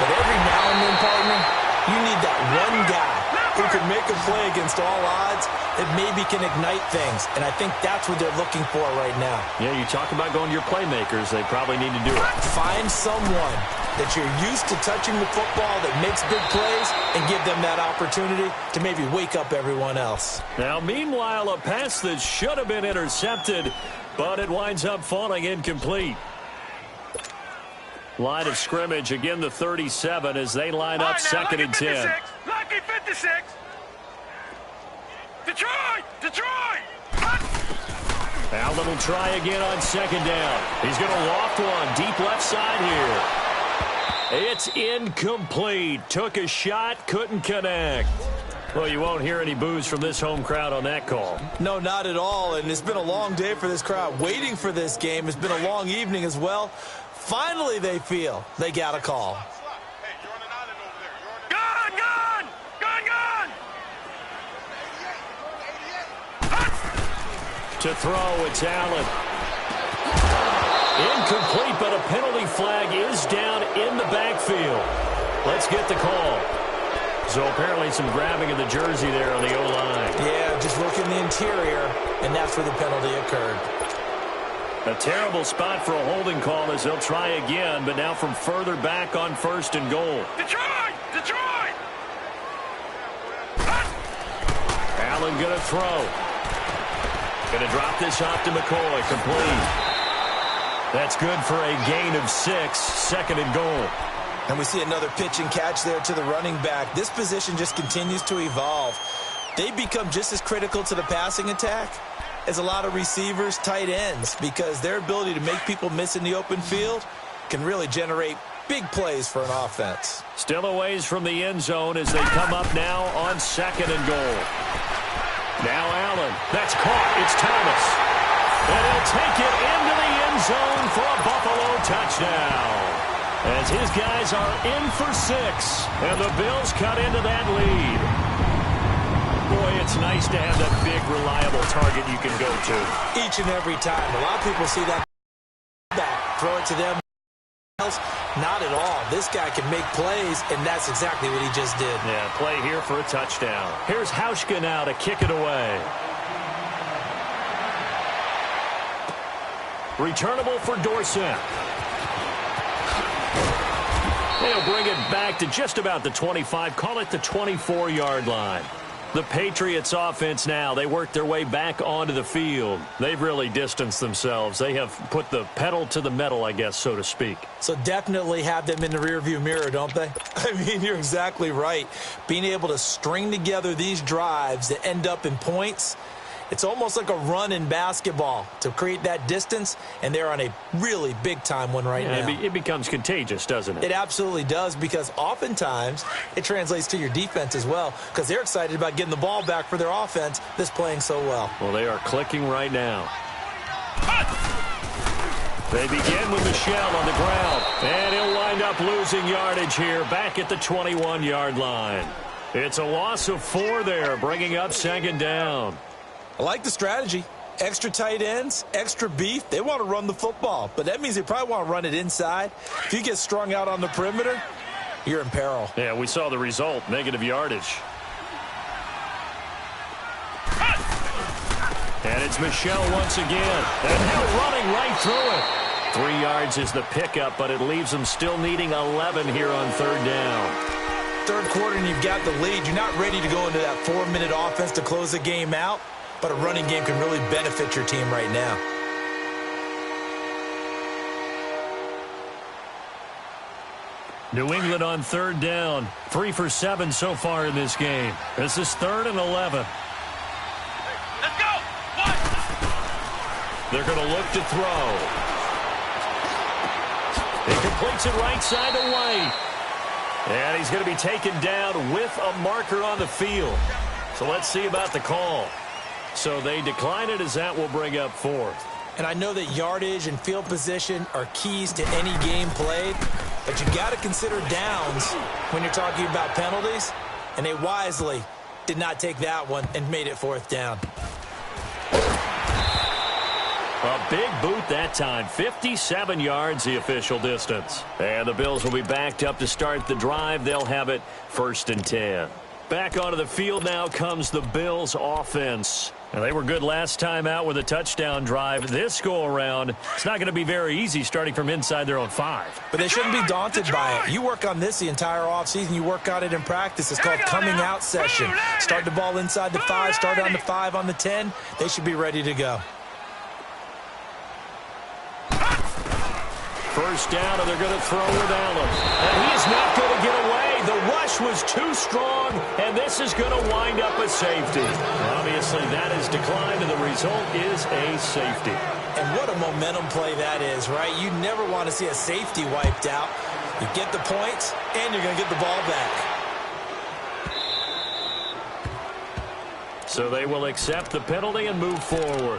Speaker 2: But every now and then, partner, you need that one guy who can make a play against all odds that maybe can ignite things. And I think that's what they're looking for right now.
Speaker 1: Yeah, you talk about going to your playmakers. They probably need to do it.
Speaker 2: Find someone that you're used to touching the football that makes big plays and give them that opportunity to maybe wake up everyone else.
Speaker 1: Now, meanwhile, a pass that should have been intercepted, but it winds up falling incomplete. Line of scrimmage, again the 37 as they line up second and 10.
Speaker 3: Lucky 56. Detroit!
Speaker 1: Allen will try again on second down. He's going to loft one deep left side here. It's incomplete. Took a shot, couldn't connect. Well, you won't hear any boos from this home crowd on that call.
Speaker 2: No, not at all, and it's been a long day for this crowd. Waiting for this game. It's been a long evening as well. Finally, they feel they got a call.
Speaker 1: To throw, it's Allen. Incomplete, but a penalty flag is down in the backfield. Let's get the call. So apparently some grabbing of the jersey there on the O-line.
Speaker 2: Yeah, just look in the interior, and that's where the penalty occurred.
Speaker 1: A terrible spot for a holding call as they'll try again, but now from further back on first and goal.
Speaker 3: Detroit!
Speaker 1: Allen going to throw. Going to drop this off to McCoy. Complete. That's good for a gain of 6. Second and goal.
Speaker 2: And we see another pitch and catch there to the running back. This position just continues to evolve. They become just as critical to the passing attack as a lot of receivers, tight ends, because their ability to make people miss in the open field can really generate big plays for an offense.
Speaker 1: Still a ways from the end zone as they come up now on second and goal. Now Allen. That's caught. It's Thomas. And he'll take it into the end zone for a Buffalo touchdown. As his guys are in for 6. And the Bills cut into that lead. Boy, it's nice to have that big, reliable target you can go to.
Speaker 2: Each and every time. A lot of people see that back, throw it to them. Not at all. This guy can make plays, and that's exactly what he just did.
Speaker 1: Yeah, play here for a touchdown. Here's Hauschka now to kick it away. Returnable for Dorsett. They'll bring it back to just about the 25. Call it the 24-yard line. The Patriots offense now, they work their way back onto the field. They've really distanced themselves. They have put the pedal to the metal, I guess, so to speak.
Speaker 2: So definitely have them in the rearview mirror, don't they? I mean, you're exactly right. Being able to string together these drives that end up in points, it's almost like a run in basketball to create that distance, and they're on a really big-time one right now.
Speaker 1: It becomes contagious, doesn't it?
Speaker 2: It absolutely does, because oftentimes it translates to your defense as well, because they're excited about getting the ball back for their offense that's playing so well.
Speaker 1: Well, they are clicking right now. They begin with Michel on the ground, and he'll wind up losing yardage here back at the 21-yard line. It's a loss of 4 there, bringing up second down.
Speaker 2: I like the strategy. Extra tight ends, extra beef. They want to run the football, but that means they probably want to run it inside. If you get strung out on the perimeter, you're in peril.
Speaker 1: Yeah, we saw the result, negative yardage. And it's Michel once again. And now running right through it. 3 yards is the pickup, but it leaves them still needing 11 here on third down.
Speaker 2: Third quarter and you've got the lead. You're not ready to go into that 4-minute offense to close the game out. But a running game can really benefit your team right now.
Speaker 1: New England on third down. 3 for 7 so far in this game. This is 3rd and 11.
Speaker 3: Let's go! One!
Speaker 1: They're going to look to throw. He completes it right side to White. And he's going to be taken down with a marker on the field. So let's see about the call. So they decline it as that will bring up 4th.
Speaker 2: And I know that yardage and field position are keys to any game played, but you got to consider downs when you're talking about penalties, and they wisely did not take that one and made it 4th down.
Speaker 1: A big boot that time. 57 yards the official distance. And the Bills will be backed up to start the drive. They'll have it 1st and 10. Back onto the field now comes the Bills offense. Now, they were good last time out with a touchdown drive. This go-around, it's not going to be very easy starting from inside their own 5.
Speaker 2: But they shouldn't be daunted by it. You work on this the entire offseason. You work on it in practice. It's called coming out session. Start the ball inside the 5, start on the 5 on the 10. They should be ready to go.
Speaker 1: first down, and they're going to throw with Allen. And he's not going to get away. The rush was too strong, and this is going to wind up a safety. Obviously, that has declined, and the result is a safety.
Speaker 2: And what a momentum play that is, right? You never want to see a safety wiped out. You get the points, and you're going to get the ball back.
Speaker 1: So they will accept the penalty and move forward.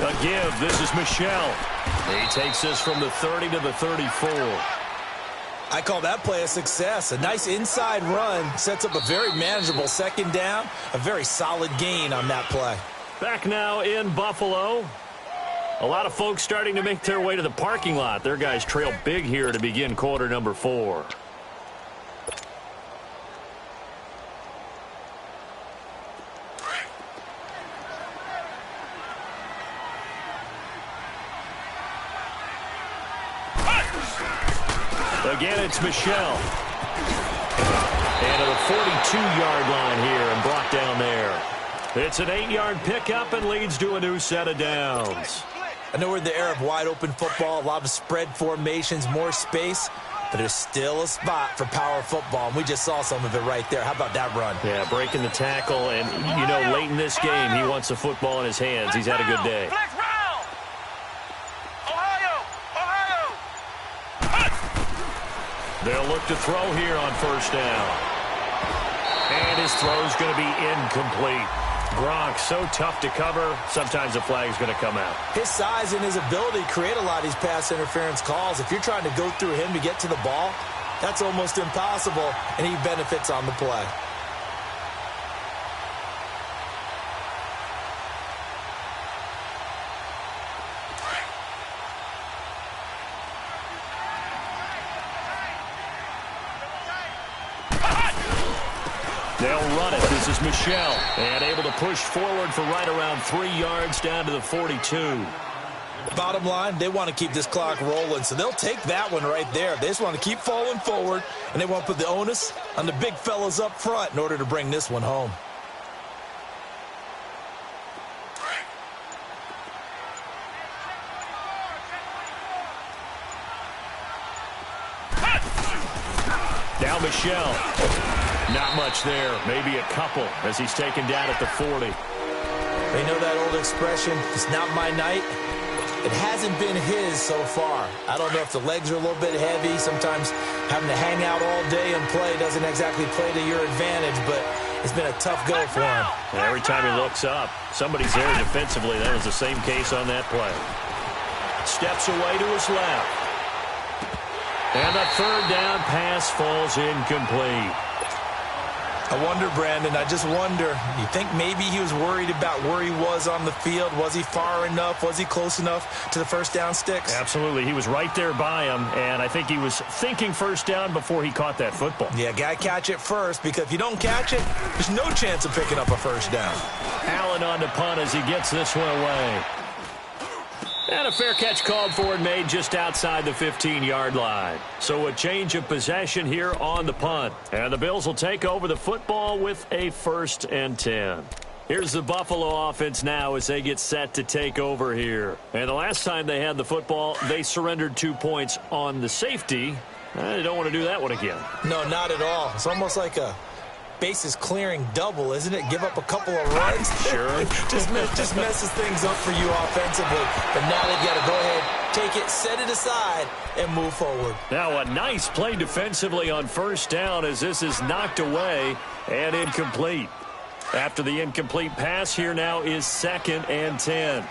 Speaker 1: A give. This is Michel. He takes this from the 30 to the 34.
Speaker 2: I call that play a success. A nice inside run sets up a very manageable second down. A very solid gain on that play.
Speaker 1: Back now in Buffalo. A lot of folks starting to make their way to the parking lot. Their guys trail big here to begin quarter number 4. Again, it's Michel. And to the 42-yard line here and brought down there. It's an 8-yard pickup and leads to a new set of downs.
Speaker 2: I know we're in the era of wide-open football, a lot of spread formations, more space, but there's still a spot for power football, and we just saw some of it right there. How about that run?
Speaker 1: Yeah, breaking the tackle, and, you know, late in this game, he wants the football in his hands. He's had a good day. They'll look to throw here on first down. And his throw's going to be incomplete. Gronk, so tough to cover, sometimes the flag's going to come out.
Speaker 2: His size and his ability create a lot of these pass interference calls. If you're trying to go through him to get to the ball, that's almost impossible, and he benefits on the play.
Speaker 1: They'll run it. This is Michel. And able to push forward for right around 3 yards down to the 42.
Speaker 2: Bottom line, they want to keep this clock rolling, so they'll take that one right there. They just want to keep falling forward, and they want to put the onus on the big fellas up front in order to bring this one home.
Speaker 1: Now Michel. Not much there. Maybe a couple as he's taken down at the 40.
Speaker 2: They know that old expression, it's not my night. It hasn't been his so far. I don't know if the legs are a little bit heavy. Sometimes having to hang out all day and play doesn't exactly play to your advantage, but it's been a tough go for him.
Speaker 1: And every time he looks up, somebody's there defensively. That was the same case on that play. Steps away to his left. And the third down pass falls incomplete.
Speaker 2: I wonder, Brandon, I just wonder, you think maybe he was worried about where he was on the field? Was he far enough? Was he close enough to the first down sticks?
Speaker 1: Absolutely. He was right there by him, and I think he was thinking first down before he caught that football.
Speaker 2: Yeah, got to catch it first, because if you don't catch it, there's no chance of picking up a first down.
Speaker 1: Allen on the punt as he gets this one away. And a fair catch called for and made just outside the 15-yard line. So a change of possession here on the punt. And the Bills will take over the football with a 1st and 10. Here's the Buffalo offense now as they get set to take over here. And the last time they had the football, they surrendered 2 points on the safety. They don't want to do that one again.
Speaker 2: No, not at all. It's almost like a bases clearing double, isn't it? Give up a couple of runs.
Speaker 1: Sure.
Speaker 2: just messes things up for you offensively. But now they've got to go ahead, take it, set it aside, and move forward.
Speaker 1: Now a nice play defensively on first down as this is knocked away and incomplete. After the incomplete pass, here now is 2nd and 10.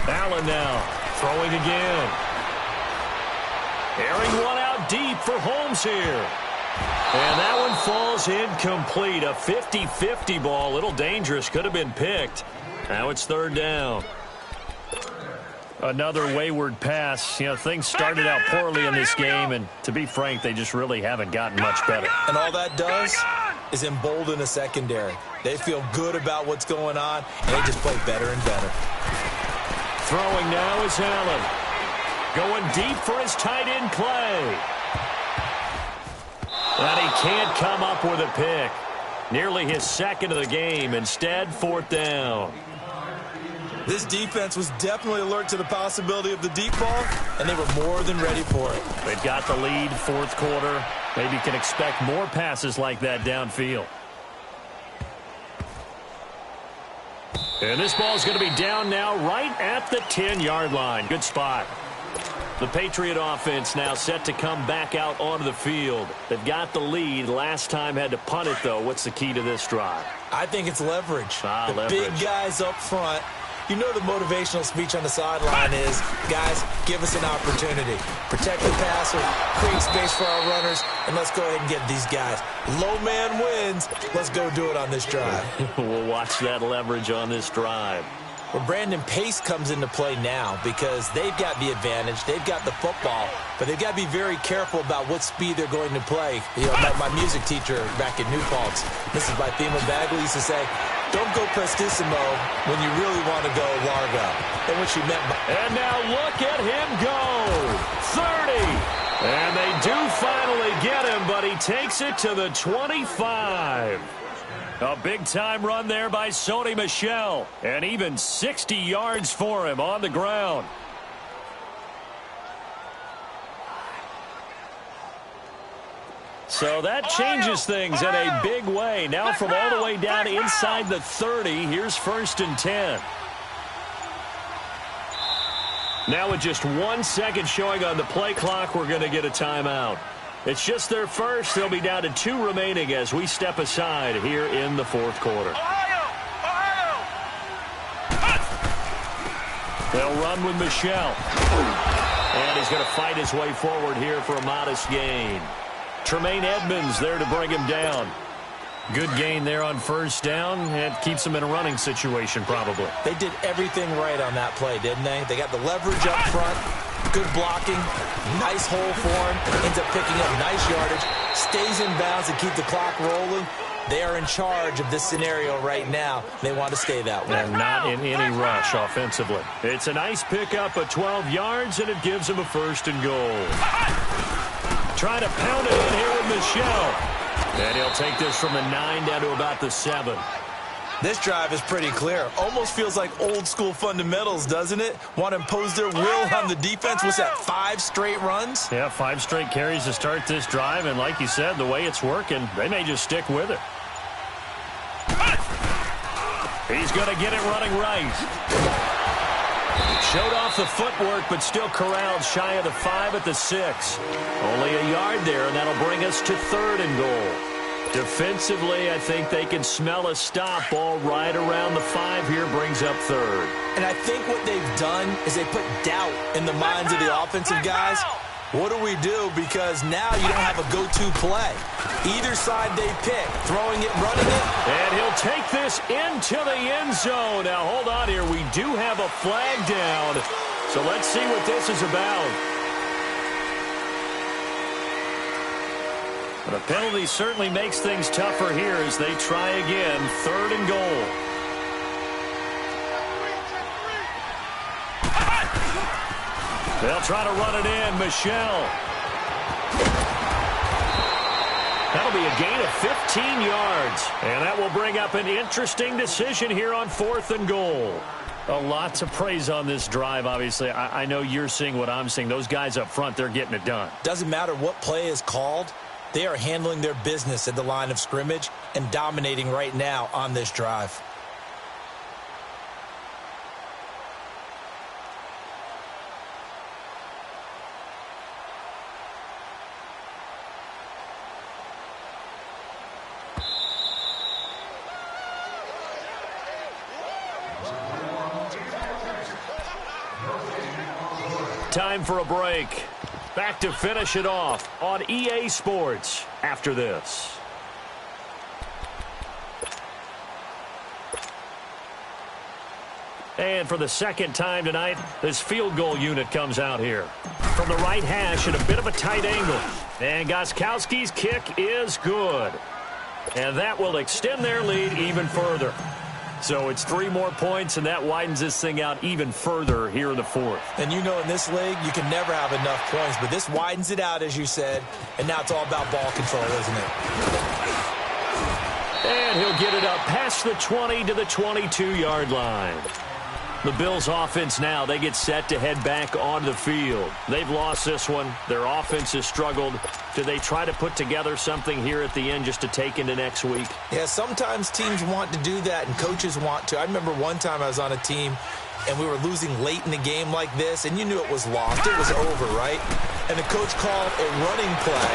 Speaker 1: Allen now throwing again. Airing one out deep for Holmes here. And that one falls incomplete. A 50-50 ball. A little dangerous. Could have been picked. Now it's 3rd down. Another wayward pass. You know, things started out poorly in this game, and to be frank, they just really haven't gotten much better.
Speaker 2: And all that does is embolden a secondary. They feel good about what's going on, and they just play better and better.
Speaker 1: Throwing now is Allen. Going deep for his tight end play. And he can't come up with a pick. Nearly his second of the game. Instead, fourth down.
Speaker 2: This defense was definitely alert to the possibility of the deep ball, and they were more than ready for it.
Speaker 1: They've got the lead, fourth quarter. Maybe can expect more passes like that downfield. And this ball is going to be down now right at the 10-yard line. Good spot. The Patriot offense now set to come back out onto the field. They've got the lead. Last time had to punt it, though. What's the key to this drive?
Speaker 2: I think it's leverage.
Speaker 1: Leverage.
Speaker 2: Big guys up front. You know the motivational speech on the sideline is, guys, give us an opportunity. Protect the passer, create space for our runners, and let's go ahead and get these guys. Low man wins. Let's go do it on this drive.
Speaker 1: We'll watch that leverage on this drive.
Speaker 2: Well, Brandon, pace comes into play now because they've got the advantage. They've got the football, but they've got to be very careful about what speed they're going to play. You know, my music teacher back at New Paltz, Mrs. Bythema Bagley, used to say, don't go prestissimo when you really want to go largo. And what she meant by...
Speaker 1: And now look at him go. 30. And they do finally get him, but he takes it to the 25. A big-time run there by Sony Michel. And even 60 yards for him on the ground. So that changes things in a big way. Now from all the way down inside the 30, here's 1st and 10. Now with just 1 second showing on the play clock, we're going to get a timeout. It's just their first. They'll be down to 2 remaining as we step aside here in the fourth quarter. They'll run with Michel. And he's going to fight his way forward here for a modest gain. Tremaine Edmonds there to bring him down. Good gain there on first down. It keeps him in a running situation probably.
Speaker 2: They did everything right on that play, didn't they? They got the leverage up front, good blocking, nice hole for him, ends up picking up nice yardage, stays in bounds to keep the clock rolling. They are in charge of this scenario right now. They want to stay that way.
Speaker 1: And not in any rush offensively. It's a nice pickup of 12 yards, and it gives him a 1st and goal. Trying to pound it in here with Michel. And he'll take this from the 9 down to about the 7.
Speaker 2: This drive is pretty clear. Almost feels like old school fundamentals, doesn't it? Want to impose their will on the defense. What's that, 5 straight runs?
Speaker 1: Yeah, 5 straight carries to start this drive. And like you said, the way it's working, they may just stick with it. He's going to get it running right. Showed off the footwork, but still corralled shy of the 5 at the 6. Only a yard there, and that'll bring us to 3rd and goal. Defensively, I think they can smell a stop. Ball right around the 5 here brings up 3rd.
Speaker 2: And I think what they've done is they put doubt in the minds of the offensive guys. What do we do? Because now you don't have a go-to play. Either side they pick, throwing it, running it.
Speaker 1: And he'll take this into the end zone. Now, hold on here. We do have a flag down. So let's see what this is about. But a penalty certainly makes things tougher here as they try again. 3rd and goal. They'll try to run it in. Michel. That'll be a gain of 15 yards. And that will bring up an interesting decision here on 4th and goal. A lot to praise on this drive, obviously. I know you're seeing what I'm seeing. Those guys up front, they're getting it done.
Speaker 2: Doesn't matter what play is called. They are handling their business at the line of scrimmage and dominating right now on this drive.
Speaker 1: Time for a break. Back to finish it off on EA Sports after this. And for the second time tonight, this field goal unit comes out here. From the right hash at a bit of a tight angle. And Gostkowski's kick is good. And that will extend their lead even further. So it's 3 more points, and that widens this thing out even further here in the fourth.
Speaker 2: And you know in this league, you can never have enough points, but this widens it out, as you said, and now it's all about ball control, isn't it?
Speaker 1: And he'll get it up past the 20 to the 22-yard line. The Bills' offense now, they get set to head back onto the field. They've lost this one. Their offense has struggled. Do they try to put together something here at the end just to take into next week?
Speaker 2: Yeah, sometimes teams want to do that, and coaches want to. I remember one time I was on a team, and we were losing late in the game like this, and you knew it was lost. It was over, right? And the coach called a running play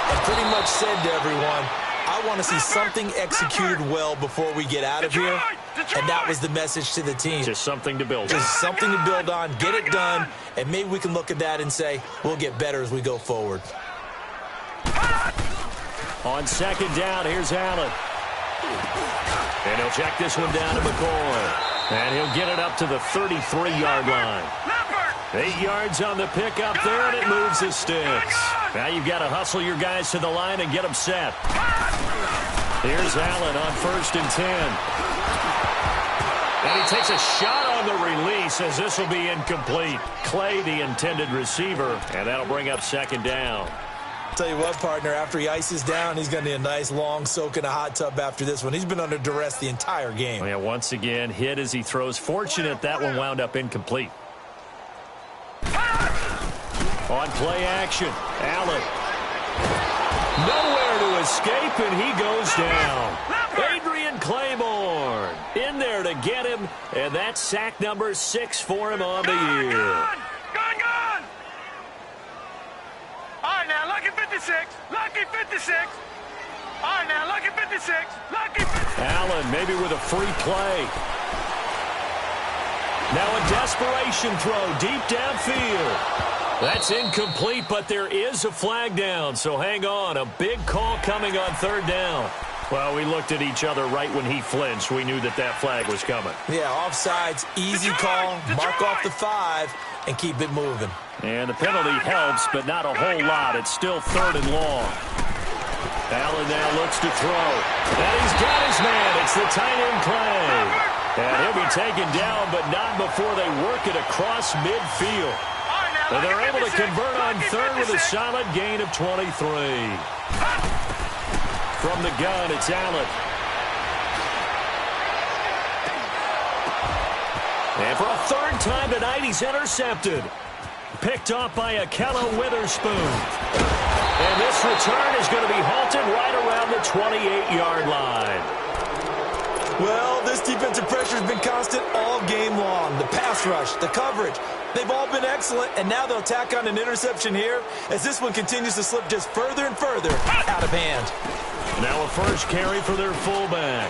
Speaker 2: and pretty much said to everyone, I want to see something executed well before we get out of here. And that was the message to the team.
Speaker 1: Just something to build on.
Speaker 2: Just something to build on, get it done, and maybe we can look at that and say, we'll get better as we go forward.
Speaker 1: On second down, here's Allen. And he'll check this one down to McCoy. And he'll get it up to the 33-yard line. 8 yards on the pickup there, and it moves the sticks. Now you've got to hustle your guys to the line and get them set. Here's Allen on 1st and 10. And he takes a shot on the release as this will be incomplete. Clay, the intended receiver, and that'll bring up 2nd down.
Speaker 2: Tell you what, partner, after he ices down, he's going to need a nice long soak in a hot tub after this one. He's been under duress the entire game.
Speaker 1: Yeah, once again, hit as he throws. Fortunate that one wound up incomplete. On play action, Allen. Nowhere to escape, and he goes down. Adrian Claiborne in there to get him, and that's sack number 6 for him on the year.
Speaker 3: Gone! All right, now, lucky 56. Lucky 56. All right, now, lucky 56. Lucky 56.
Speaker 1: Allen maybe with a free play. Now a desperation throw deep downfield. That's incomplete, but there is a flag down, so hang on. A big call coming on 3rd down. Well, we looked at each other right when he flinched. We knew that that flag was coming.
Speaker 2: Yeah, offsides, easy call, mark off the 5, and keep it moving.
Speaker 1: And the penalty helps, but not a whole lot. It's still 3rd and long. Allen now looks to throw. And he's got his man. It's the tight end Clay. And he'll be taken down, but not before they work it across midfield. And they're able to convert on 3rd with a solid gain of 23. From the gun, it's Allen. And for a 3rd time tonight, he's intercepted. Picked off by Akello Witherspoon. And this return is going to be halted right around the 28-yard line.
Speaker 2: Well, this defensive pressure has been constant all game long. The pass rush, the coverage, they've all been excellent, and now they'll tack on an interception here as this one continues to slip just further and further out of hand.
Speaker 1: Now a first carry for their fullback.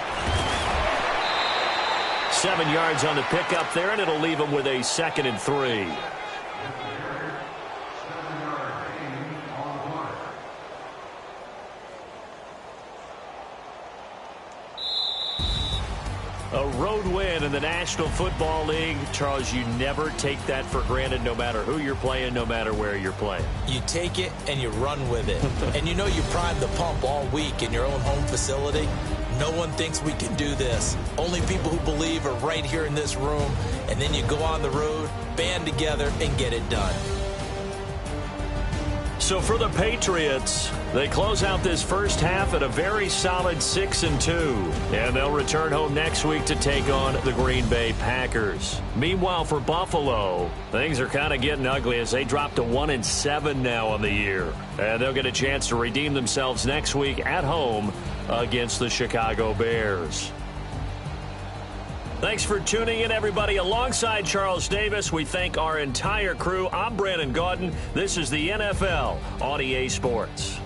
Speaker 1: 7 yards on the pickup there, and it'll leave them with a 2nd and 3. A road win in the National Football League. Charles, you never take that for granted no matter who you're playing, no matter where you're playing.
Speaker 2: You take it and you run with it. And you know you prime the pump all week in your own home facility. No one thinks we can do this. Only people who believe are right here in this room. And then you go on the road, band together, and get it done.
Speaker 1: So for the Patriots, they close out this first half at a very solid 6-2. And they'll return home next week to take on the Green Bay Packers. Meanwhile, for Buffalo, things are kind of getting ugly as they drop to 1-7 now on the year. And they'll get a chance to redeem themselves next week at home against the Chicago Bears. Thanks for tuning in, everybody. Alongside Charles Davis, we thank our entire crew. I'm Brandon Gaudin. This is the NFL on EA Sports.